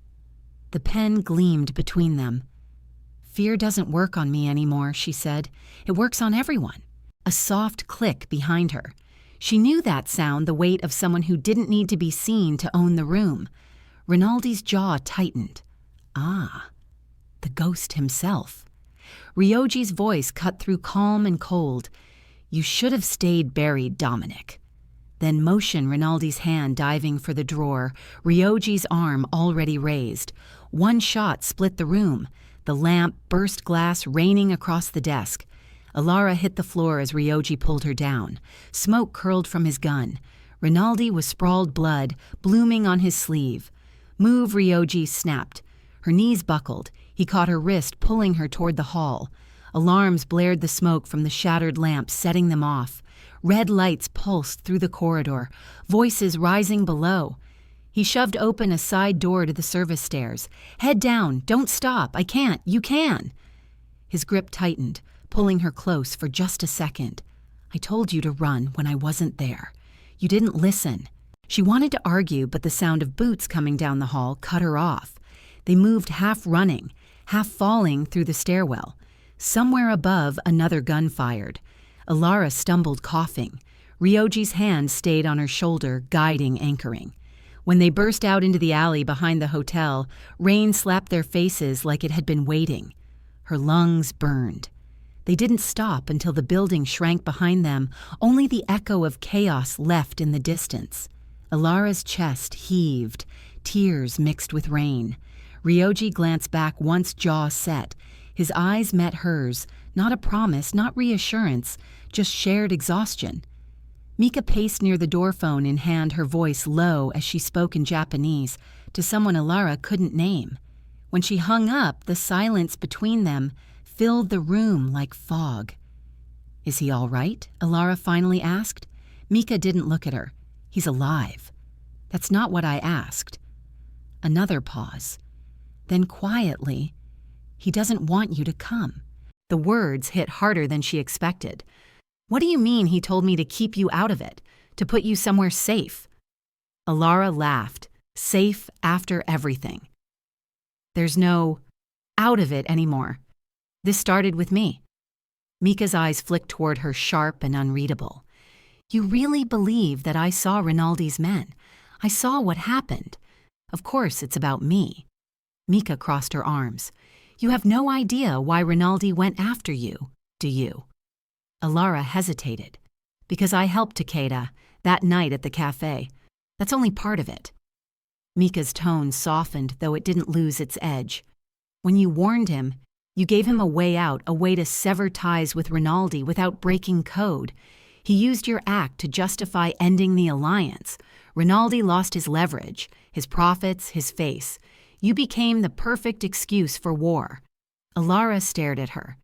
The pen gleamed between them. Fear doesn't work on me anymore, she said. It works on everyone. A soft click behind her. She knew that sound, the weight of someone who didn't need to be seen to own the room. Rinaldi's jaw tightened. Ah, the ghost himself. Ryoji's voice cut through calm and cold. You should have stayed buried, Dominic. Then motion Rinaldi's hand diving for the drawer, Ryoji's arm already raised. One shot split the room. The lamp burst glass raining across the desk. Elara hit the floor as Ryoji pulled her down. Smoke curled from his gun. Rinaldi was sprawled blood, blooming on his sleeve. Move, Ryoji snapped. Her knees buckled. He caught her wrist, pulling her toward the hall. Alarms blared the smoke from the shattered lamp, setting them off. Red lights pulsed through the corridor, voices rising below. He shoved open a side door to the service stairs. Head down, don't stop, I can't, you can. His grip tightened, pulling her close for just a second. I told you to run when I wasn't there. You didn't listen. She wanted to argue, but the sound of boots coming down the hall cut her off. They moved half running, half falling through the stairwell. Somewhere above, another gun fired. Elara stumbled, coughing. Ryoji's hand stayed on her shoulder, guiding, anchoring. When they burst out into the alley behind the hotel, rain slapped their faces like it had been waiting. Her lungs burned. They didn't stop until the building shrank behind them, only the echo of chaos left in the distance. Elara's chest heaved, tears mixed with rain. Ryoji glanced back once, jaw set. His eyes met hers, not a promise, not reassurance, just shared exhaustion. Mika paced near the door phone in hand, her voice low as she spoke in Japanese to someone Elara couldn't name. When she hung up, the silence between them filled the room like fog. Is he all right? Elara finally asked. Mika didn't look at her. He's alive. That's not what I asked. Another pause. Then quietly, he doesn't want you to come. The words hit harder than she expected. What do you mean he told me to keep you out of it, to put you somewhere safe? Elara laughed. Safe after everything. There's no out of it anymore. This started with me. Mika's eyes flicked toward her, sharp and unreadable. You really believe that I saw Rinaldi's men? I saw what happened. Of course it's about me. Mika crossed her arms. You have no idea why Rinaldi went after you, do you? Elara hesitated. Because I helped Takeda that night at the cafe. That's only part of it. Mika's tone softened, though it didn't lose its edge. When you warned him, you gave him a way out, a way to sever ties with Rinaldi without breaking code. He used your act to justify ending the alliance. Rinaldi lost his leverage, his profits, his face. You became the perfect excuse for war. Elara stared at her.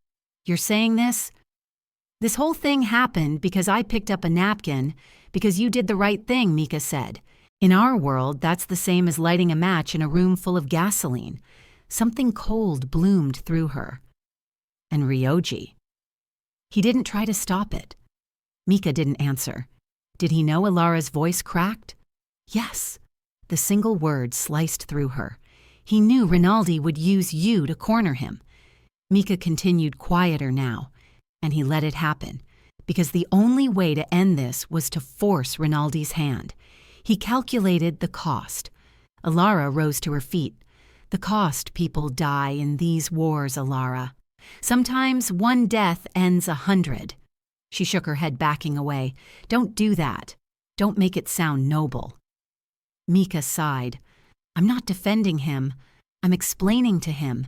You're saying this? This whole thing happened because I picked up a napkin, because you did the right thing, Mika said. In our world, that's the same as lighting a match in a room full of gasoline. Something cold bloomed through her. And Ryoji. He didn't try to stop it. Mika didn't answer. Did he know Elara's voice cracked? Yes. The single word sliced through her. He knew Rinaldi would use you to corner him. Mika continued, quieter now. And he let it happen, because the only way to end this was to force Rinaldi's hand. He calculated the cost. Elara rose to her feet. The cost people die in these wars, Elara. Sometimes one death ends 100. She shook her head, backing away. Don't do that. Don't make it sound noble. Mika sighed. I'm not defending him. I'm explaining to him.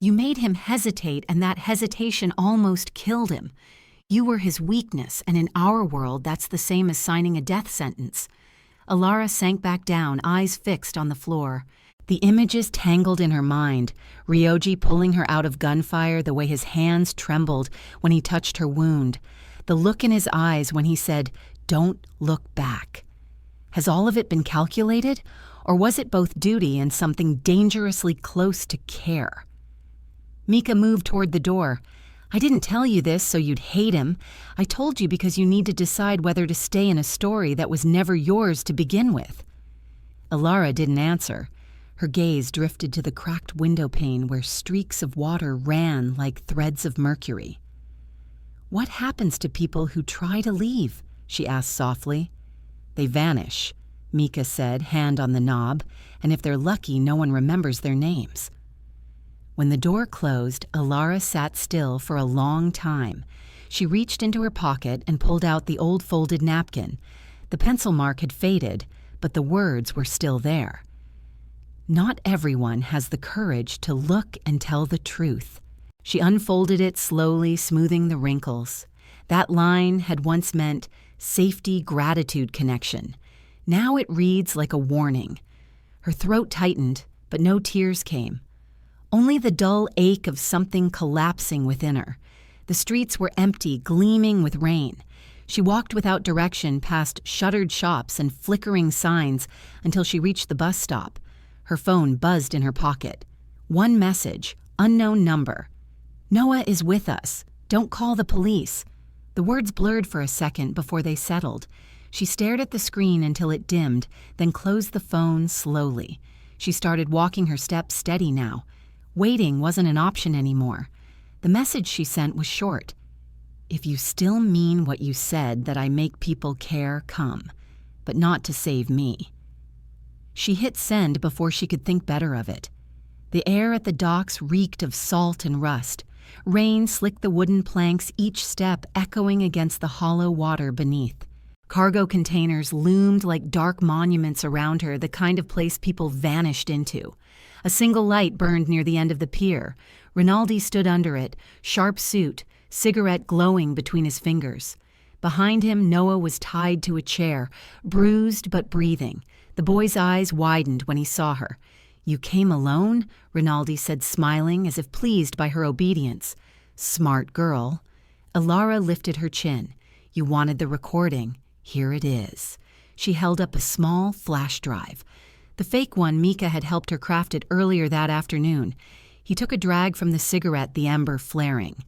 You made him hesitate, and that hesitation almost killed him. You were his weakness, and in our world, that's the same as signing a death sentence. Elara sank back down, eyes fixed on the floor. The images tangled in her mind, Ryoji pulling her out of gunfire, the way his hands trembled when he touched her wound, the look in his eyes when he said, "Don't look back." Has all of it been calculated, or was it both duty and something dangerously close to care? Mika moved toward the door. I didn't tell you this so you'd hate him. I told you because you need to decide whether to stay in a story that was never yours to begin with. Elara didn't answer. Her gaze drifted to the cracked window pane where streaks of water ran like threads of mercury. What happens to people who try to leave? She asked softly. They vanish, Mika said, hand on the knob, and if they're lucky, no one remembers their names. When the door closed, Elara sat still for a long time. She reached into her pocket and pulled out the old folded napkin. The pencil mark had faded, but the words were still there. Not everyone has the courage to look and tell the truth. She unfolded it slowly, smoothing the wrinkles. That line had once meant safety, gratitude, connection. Now it reads like a warning. Her throat tightened, but no tears came. Only the dull ache of something collapsing within her. The streets were empty, gleaming with rain. She walked without direction past shuttered shops and flickering signs until she reached the bus stop. Her phone buzzed in her pocket. One message, unknown number. Noah is with us. Don't call the police. The words blurred for a second before they settled. She stared at the screen until it dimmed, then closed the phone slowly. She started walking, her steps steady now. Waiting wasn't an option anymore. The message she sent was short. If you still mean what you said, that I make people care, come, but not to save me. She hit send before she could think better of it. The air at the docks reeked of salt and rust. Rain slicked the wooden planks, each step echoing against the hollow water beneath. Cargo containers loomed like dark monuments around her, the kind of place people vanished into. A single light burned near the end of the pier. Rinaldi stood under it, sharp suit, cigarette glowing between his fingers. Behind him, Noah was tied to a chair, bruised but breathing. The boy's eyes widened when he saw her. You came alone? Rinaldi said, smiling as if pleased by her obedience. Smart girl. Elara lifted her chin. You wanted the recording. Here it is. She held up a small flash drive. The fake one Mika had helped her craft it earlier that afternoon. He took a drag from the cigarette, the ember flaring.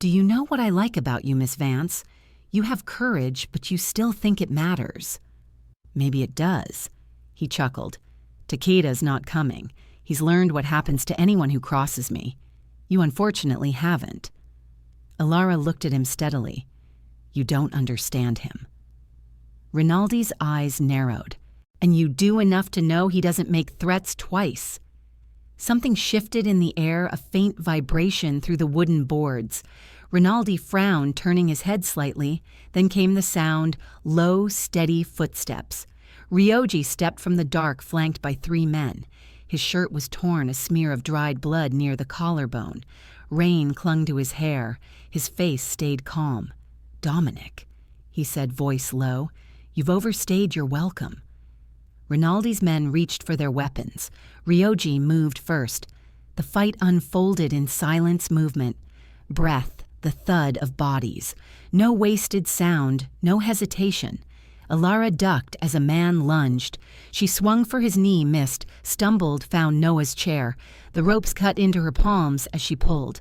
Do you know what I like about you, Miss Vance? You have courage, but you still think it matters. Maybe it does. He chuckled. Takeda's not coming. He's learned what happens to anyone who crosses me. You unfortunately haven't. Elara looked at him steadily. You don't understand him. Rinaldi's eyes narrowed. And you do enough to know he doesn't make threats twice. Something shifted in the air, a faint vibration through the wooden boards. Rinaldi frowned, turning his head slightly. Then came the sound, low, steady footsteps. Ryoji stepped from the dark, flanked by 3 men. His shirt was torn, a smear of dried blood near the collarbone. Rain clung to his hair. His face stayed calm. Dominic, he said, voice low, you've overstayed your welcome. Rinaldi's men reached for their weapons. Ryoji moved first. The fight unfolded in silence movement. Breath, the thud of bodies. No wasted sound, no hesitation. Elara ducked as a man lunged. She swung for his knee, missed, stumbled, found Noah's chair. The ropes cut into her palms as she pulled.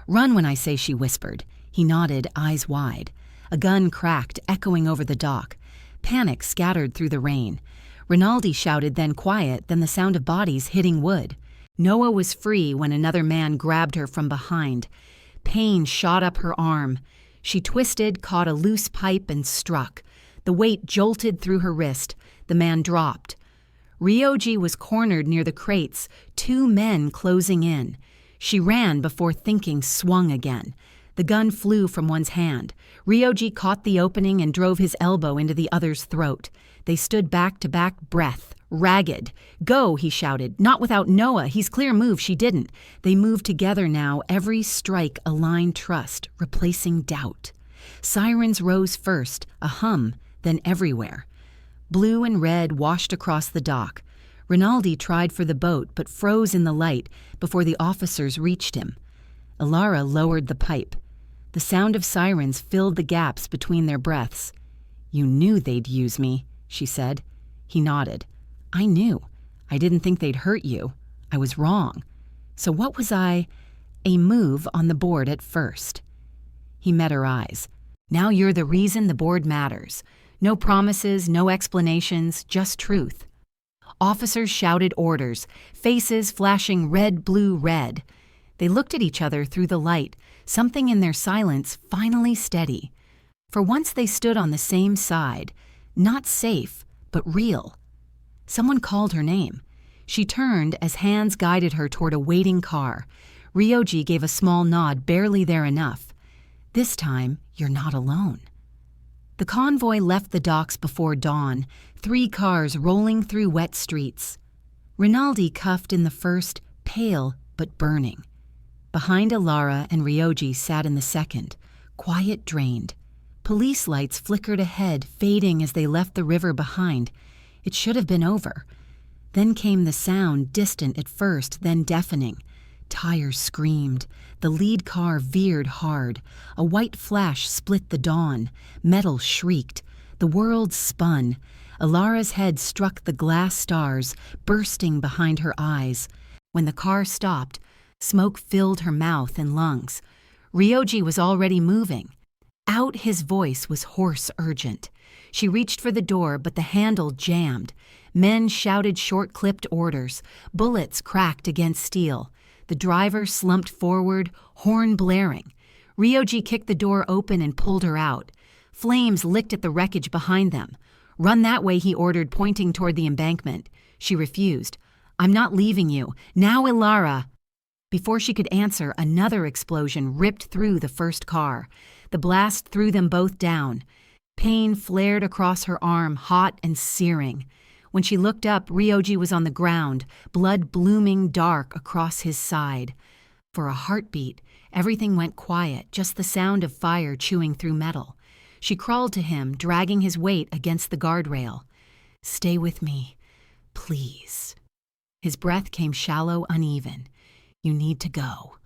Run when I say, she whispered. He nodded, eyes wide. A gun cracked, echoing over the dock. Panic scattered through the rain. Rinaldi shouted, then quiet, then the sound of bodies hitting wood. Noah was free when another man grabbed her from behind. Pain shot up her arm. She twisted, caught a loose pipe, and struck. The weight jolted through her wrist. The man dropped. Ryoji was cornered near the crates, 2 men closing in. She ran before thinking swung again. The gun flew from one's hand. Ryoji caught the opening and drove his elbow into the other's throat. They stood back to back, breath, ragged. "Go," he shouted. "Not without Noah. He's clear move." She didn't. They moved together now, every strike aligned trust, replacing doubt. Sirens rose first, a hum, then everywhere. Blue and red washed across the dock. Rinaldi tried for the boat, but froze in the light before the officers reached him. Elara lowered the pipe. The sound of sirens filled the gaps between their breaths. "You knew they'd use me," she said. He nodded. "I knew. I didn't think they'd hurt you. I was wrong. So what was I? A move on the board at first." He met her eyes. "Now you're the reason the board matters. No promises, no explanations, just truth." Officers shouted orders, faces flashing red, blue, red. They looked at each other through the light, something in their silence finally steady. For once they stood on the same side, not safe, but real. Someone called her name. She turned as hands guided her toward a waiting car. Ryoji gave a small nod, barely there enough. "This time, you're not alone." The convoy left the docks before dawn, 3 cars rolling through wet streets. Rinaldi cuffed in the first, pale but burning. Behind Elara and Ryoji sat in the second, quiet, drained. Police lights flickered ahead, fading as they left the river behind. It should have been over. Then came the sound, distant at first, then deafening. Tires screamed. The lead car veered hard. A white flash split the dawn. Metal shrieked. The world spun. Elara's head struck the glass stars, bursting behind her eyes. When the car stopped, smoke filled her mouth and lungs. Ryoji was already moving. Out his voice was hoarse, urgent. She reached for the door, but the handle jammed. Men shouted short-clipped orders. Bullets cracked against steel. The driver slumped forward, horn blaring. Ryoji kicked the door open and pulled her out. Flames licked at the wreckage behind them. "Run that way," he ordered, pointing toward the embankment. She refused. "I'm not leaving you. Now, Elara!" Before she could answer, another explosion ripped through the first car. The blast threw them both down. Pain flared across her arm, hot and searing. When she looked up, Ryoji was on the ground, blood blooming dark across his side. For a heartbeat, everything went quiet, just the sound of fire chewing through metal. She crawled to him, dragging his weight against the guardrail. "Stay with me, please." His breath came shallow, uneven. "You need to go."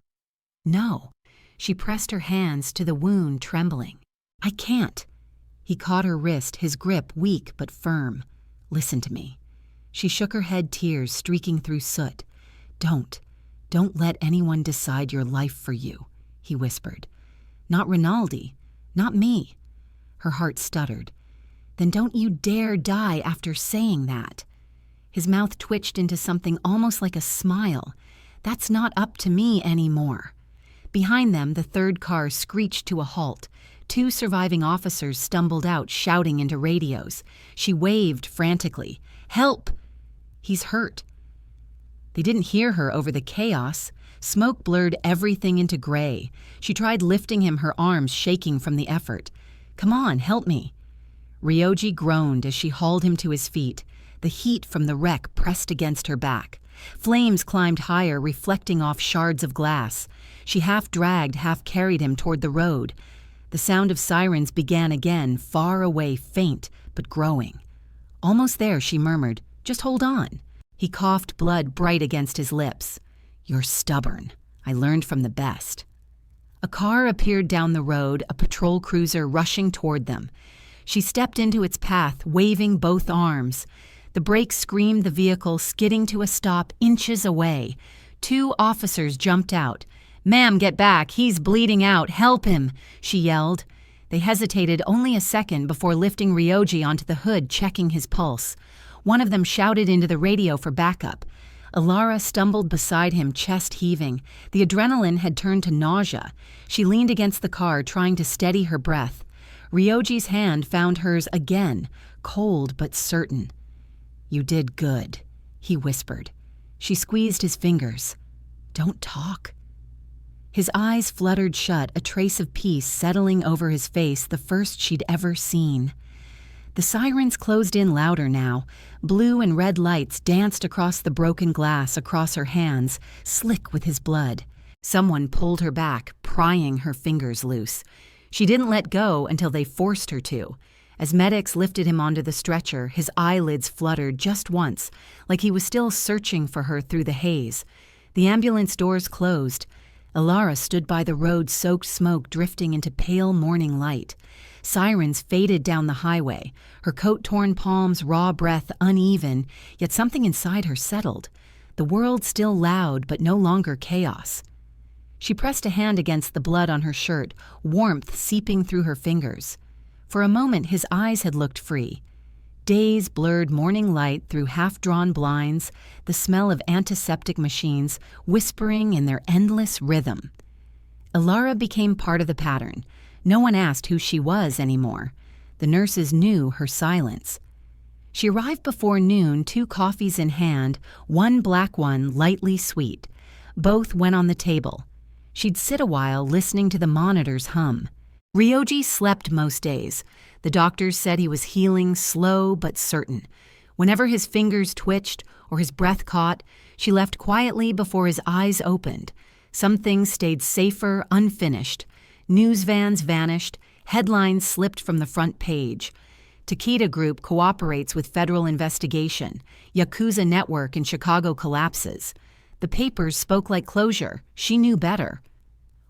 "No." She pressed her hands to the wound, trembling. "I can't." He caught her wrist, his grip weak but firm. "Listen to me." She shook her head, tears streaking through soot. Don't let anyone decide your life for you," he whispered. "Not Rinaldi, not me." Her heart stuttered. "Then don't you dare die after saying that." His mouth twitched into something almost like a smile. "That's not up to me anymore." Behind them, the third car screeched to a halt. 2 surviving officers stumbled out, shouting into radios. She waved frantically. "Help! He's hurt." They didn't hear her over the chaos. Smoke blurred everything into gray. She tried lifting him, her arms shaking from the effort. "Come on, help me." Ryoji groaned as she hauled him to his feet. The heat from the wreck pressed against her back. Flames climbed higher, reflecting off shards of glass. She half dragged, half carried him toward the road. The sound of sirens began again, far away, faint, but growing. "Almost there," she murmured. "Just hold on." He coughed, blood bright against his lips. "You're stubborn. I learned from the best." A car appeared down the road, a patrol cruiser rushing toward them. She stepped into its path, waving both arms. The brakes screamed the vehicle, skidding to a stop inches away. 2 officers jumped out. "Ma'am, get back. He's bleeding out. Help him," she yelled. They hesitated only a second before lifting Ryoji onto the hood, checking his pulse. One of them shouted into the radio for backup. Elara stumbled beside him, chest heaving. The adrenaline had turned to nausea. She leaned against the car, trying to steady her breath. Ryoji's hand found hers again, cold but certain. "You did good," he whispered. She squeezed his fingers. "Don't talk," His eyes fluttered shut, a trace of peace settling over his face, the first she'd ever seen. The sirens closed in louder now. Blue and red lights danced across the broken glass across her hands, slick with his blood. Someone pulled her back, prying her fingers loose. She didn't let go until they forced her to. As medics lifted him onto the stretcher, his eyelids fluttered just once, like he was still searching for her through the haze. The ambulance doors closed. Elara stood by the road-soaked smoke drifting into pale morning light. Sirens faded down the highway, her coat-torn palms, raw breath uneven, yet something inside her settled. The world still loud, but no longer chaos. She pressed a hand against the blood on her shirt, warmth seeping through her fingers. For a moment his eyes had looked free. Days blurred morning light through half-drawn blinds, the smell of antiseptic machines whispering in their endless rhythm. Elara became part of the pattern. No one asked who she was anymore. The nurses knew her silence. She arrived before noon, 2 coffees in hand, one black one lightly sweet. Both went on the table. She'd sit a while listening to the monitors hum. Ryoji slept most days. The doctors said he was healing, slow but certain. Whenever his fingers twitched or his breath caught, she left quietly before his eyes opened. Some things stayed safer, unfinished. News vans vanished, headlines slipped from the front page. Takeda Group cooperates with federal investigation. Yakuza network in Chicago collapses. The papers spoke like closure. She knew better.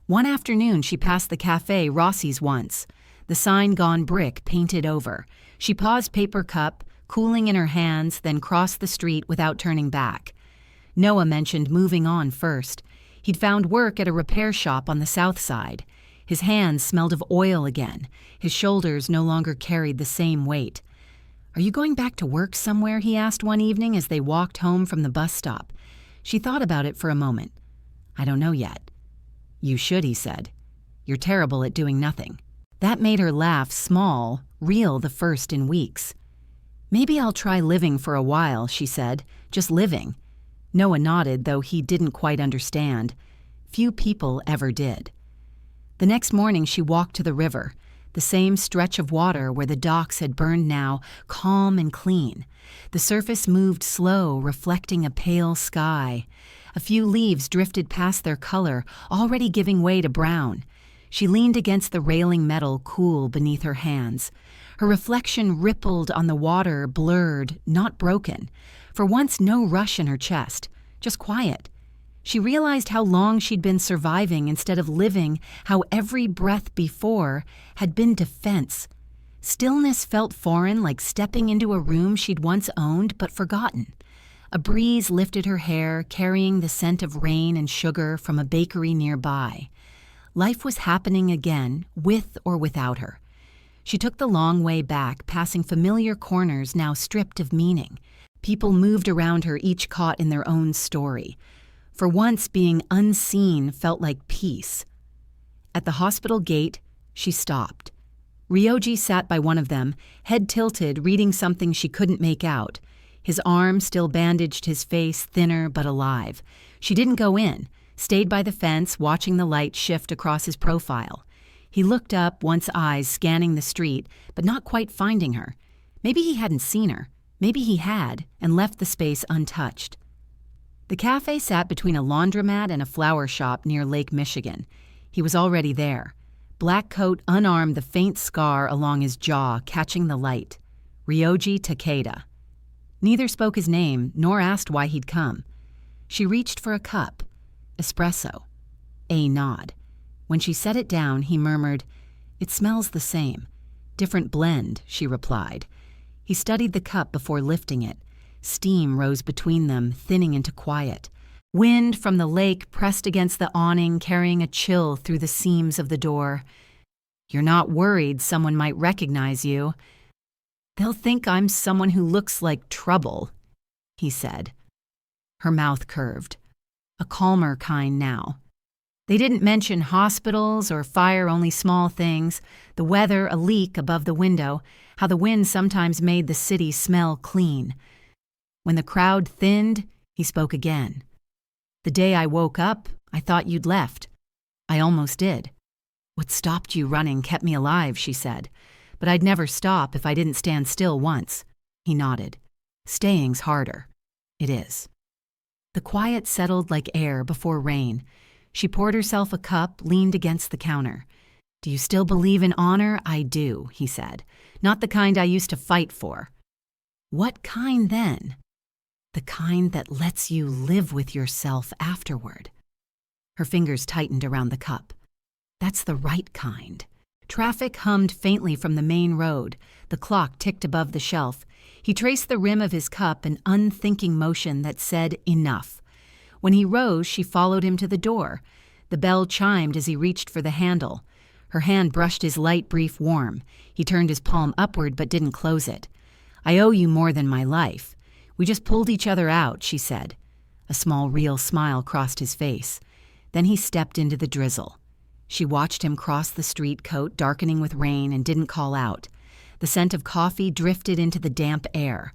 One afternoon she passed the cafe Rossi's once. The sign gone brick, painted over. She paused paper cup, cooling in her hands, then crossed the street without turning back. Noah mentioned moving on first. He'd found work at a repair shop on the south side. His hands smelled of oil again. His shoulders no longer carried the same weight. "Are you going back to work somewhere?" he asked one evening as they walked home from the bus stop. She thought about it for a moment. "I don't know yet." "You should," he said. "You're terrible at doing nothing." That made her laugh, small, real, the first in weeks. "Maybe I'll try living for a while," she said. "Just living." Noah nodded, though he didn't quite understand. Few people ever did. The next morning she walked to the river, the same stretch of water where the docks had burned now, calm and clean. The surface moved slow, reflecting a pale sky. A few leaves drifted past their color, already giving way to brown. She leaned against the railing metal, cool beneath her hands. Her reflection rippled on the water, blurred, not broken. For once, no rush in her chest, just quiet. She realized how long she'd been surviving instead of living, how every breath before had been defense. Stillness felt foreign, like stepping into a room she'd once owned but forgotten. A breeze lifted her hair, carrying the scent of rain and sugar from a bakery nearby. Life was happening again, with or without her. She took the long way back, passing familiar corners now stripped of meaning. People moved around her, each caught in their own story. For once, being unseen felt like peace. At the hospital gate, she stopped. Ryoji sat by one of them, head tilted, reading something she couldn't make out. His arm still bandaged his face, thinner but alive. She didn't go in, stayed by the fence, watching the light shift across his profile. He looked up, once eyes scanning the street, but not quite finding her. Maybe he hadn't seen her. Maybe he had, and left the space untouched. The cafe sat between a laundromat and a flower shop near Lake Michigan. He was already there. Black coat unarmed, the faint scar along his jaw, catching the light. Ryoji Takeda. Neither spoke his name, nor asked why he'd come. She reached for a cup. Espresso. A nod. When she set it down, he murmured, "It smells the same." "Different blend," she replied. He studied the cup before lifting it. Steam rose between them, thinning into quiet. Wind from the lake pressed against the awning, carrying a chill through the seams of the door. "You're not worried someone might recognize you?" "They'll think I'm someone who looks like trouble," he said. Her mouth curved. A calmer kind now. They didn't mention hospitals or fire, only small things. The weather, a leak above the window, how the wind sometimes made the city smell clean. When the crowd thinned, he spoke again. "The day I woke up, I thought you'd left." I almost did. What stopped you running kept me alive, she said. But I'd never stop if I didn't stand still once. He nodded. Staying's harder. It is. The quiet settled like air before rain. She poured herself a cup, leaned against the counter. Do you still believe in honor? I do, he said. Not the kind I used to fight for. What kind then? The kind that lets you live with yourself afterward. Her fingers tightened around the cup. That's the right kind. Traffic hummed faintly from the main road. The clock ticked above the shelf. He traced the rim of his cup, an unthinking motion that said enough. When he rose, she followed him to the door. The bell chimed as he reached for the handle. Her hand brushed his light, brief warm. He turned his palm upward but didn't close it. I owe you more than my life. We just pulled each other out, she said. A small, real smile crossed his face. Then he stepped into the drizzle. She watched him cross the street, coat darkening with rain, and didn't call out. The scent of coffee drifted into the damp air.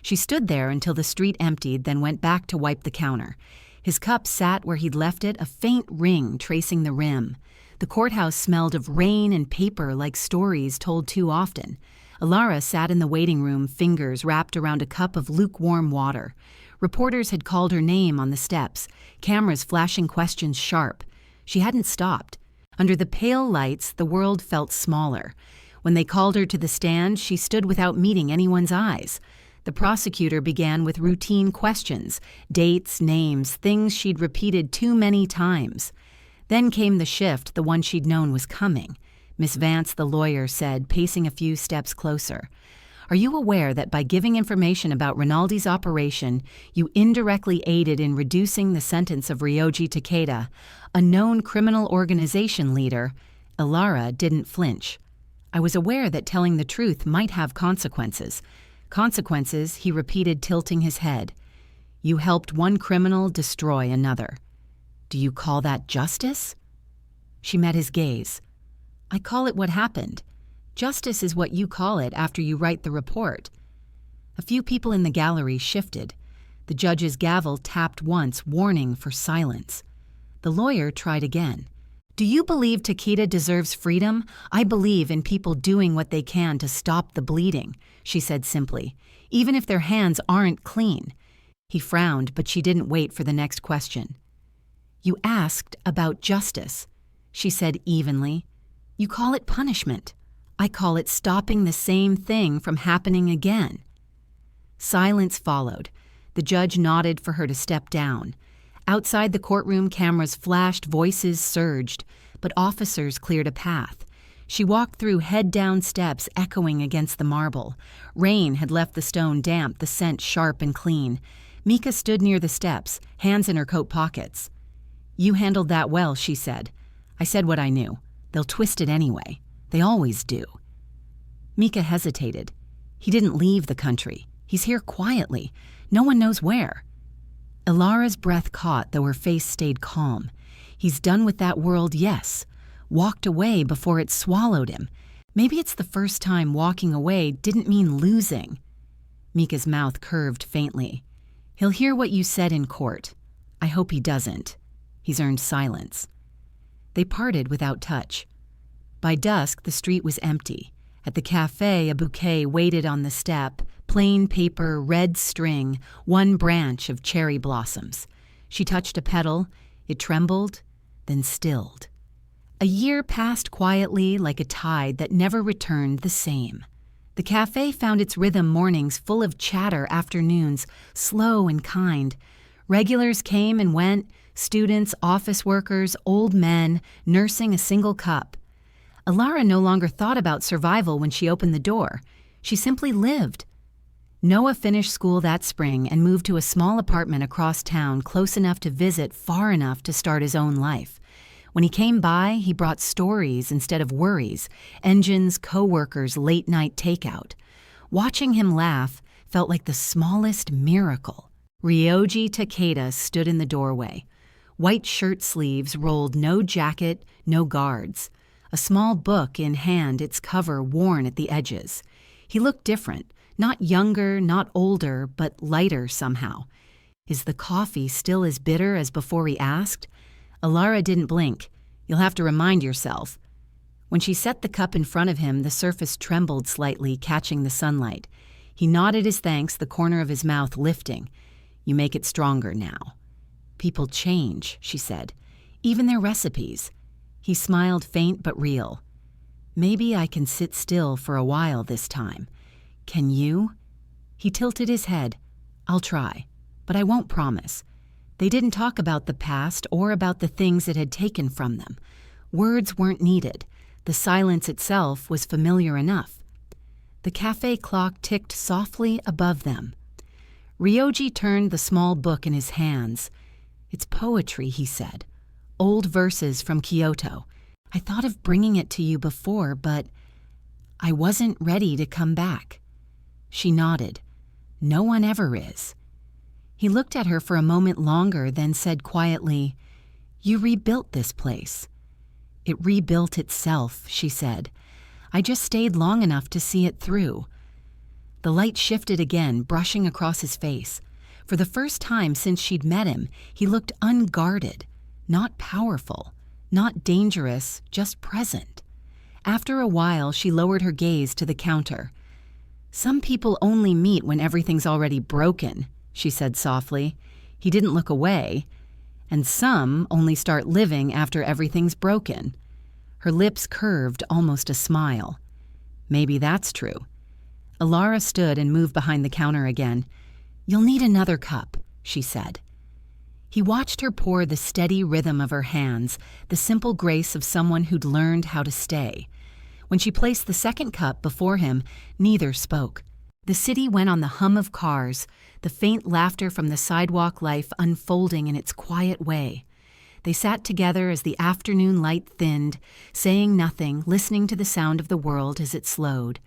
She stood there until the street emptied, then went back to wipe the counter. His cup sat where he'd left it, a faint ring tracing the rim. The courthouse smelled of rain and paper like stories told too often. Elara sat in the waiting room, fingers wrapped around a cup of lukewarm water. Reporters had called her name on the steps, cameras flashing questions sharp. She hadn't stopped. Under the pale lights, the world felt smaller. When they called her to the stand, she stood without meeting anyone's eyes. The prosecutor began with routine questions, dates, names, things she'd repeated too many times. Then came the shift, the one she'd known was coming. Miss Vance, the lawyer, said, pacing a few steps closer. Are you aware that by giving information about Rinaldi's operation, you indirectly aided in reducing the sentence of Ryoji Takeda, a known criminal organization leader? Elara didn't flinch. I was aware that telling the truth might have consequences. Consequences, he repeated, tilting his head. You helped one criminal destroy another. Do you call that justice? She met his gaze. I call it what happened. Justice is what you call it after you write the report. A few people in the gallery shifted. The judge's gavel tapped once, warning for silence. The lawyer tried again. Do you believe Takeda deserves freedom? I believe in people doing what they can to stop the bleeding, she said simply, even if their hands aren't clean. He frowned, but she didn't wait for the next question. You asked about justice, she said evenly. You call it punishment. I call it stopping the same thing from happening again. Silence followed. The judge nodded for her to step down. Outside the courtroom, cameras flashed, voices surged, but officers cleared a path. She walked through head-down steps echoing against the marble. Rain had left the stone damp, the scent sharp and clean. Mika stood near the steps, hands in her coat pockets. You handled that well, she said. I said what I knew. They'll twist it anyway. They always do. Mika hesitated. He didn't leave the country. He's here quietly. No one knows where. Elara's breath caught, though her face stayed calm. He's done with that world, yes. Walked away before it swallowed him. Maybe it's the first time walking away didn't mean losing. Mika's mouth curved faintly. He'll hear what you said in court. I hope he doesn't. He's earned silence. They parted without touch. By dusk, the street was empty. At the cafe, a bouquet waited on the step, plain paper, red string, one branch of cherry blossoms. She touched a petal. It trembled, then stilled. A year passed quietly like a tide that never returned the same. The cafe found its rhythm mornings full of chatter, afternoons, slow and kind. Regulars came and went, students, office workers, old men, nursing a single cup. Elara no longer thought about survival when she opened the door. She simply lived. Noah finished school that spring and moved to a small apartment across town, close enough to visit, far enough to start his own life. When he came by, he brought stories instead of worries, engines, co-workers, late-night takeout. Watching him laugh felt like the smallest miracle. Ryoji Takeda stood in the doorway. White shirt sleeves rolled, no jacket, no guards. A small book in hand, its cover worn at the edges. He looked different, not younger, not older, but lighter somehow. Is the coffee still as bitter as before he asked? Elara didn't blink. You'll have to remind yourself. When she set the cup in front of him, the surface trembled slightly, catching the sunlight. He nodded his thanks, the corner of his mouth lifting. You make it stronger now. People change, she said. Even their recipes. He smiled, faint but real. Maybe I can sit still for a while this time. Can you? He tilted his head. I'll try, but I won't promise. They didn't talk about the past or about the things it had taken from them. Words weren't needed. The silence itself was familiar enough. The cafe clock ticked softly above them. Ryoji turned the small book in his hands. It's poetry, he said. Old verses from Kyoto. I thought of bringing it to you before, but I wasn't ready to come back. She nodded. No one ever is. He looked at her for a moment longer, then said quietly, You rebuilt this place. It rebuilt itself, she said. I just stayed long enough to see it through. The light shifted again, brushing across his face. For the first time since she'd met him, he looked unguarded, not powerful, not dangerous, just present. After a while, she lowered her gaze to the counter. Some people only meet when everything's already broken, she said softly. He didn't look away. And some only start living after everything's broken. Her lips curved, almost a smile. Maybe that's true. Elara stood and moved behind the counter again. You'll need another cup, she said. He watched her pour the steady rhythm of her hands, the simple grace of someone who'd learned how to stay. When she placed the second cup before him, neither spoke. The city went on the hum of cars, the faint laughter from the sidewalk life unfolding in its quiet way. They sat together as the afternoon light thinned, saying nothing, listening to the sound of the world as it slowed.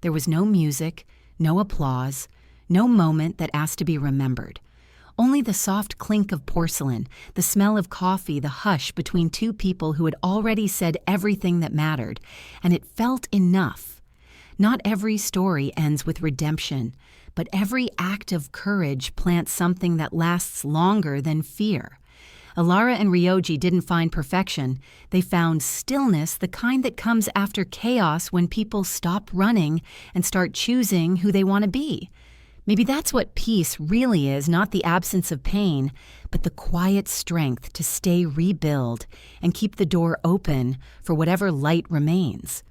There was no music, no applause, no moment that asked to be remembered. Only the soft clink of porcelain, the smell of coffee, the hush between two people who had already said everything that mattered, and it felt enough. Not every story ends with redemption, but every act of courage plants something that lasts longer than fear. Elara and Ryoji didn't find perfection. They found stillness, the kind that comes after chaos when people stop running and start choosing who they want to be. Maybe that's what peace really is, not the absence of pain, but the quiet strength to stay rebuild and keep the door open for whatever light remains.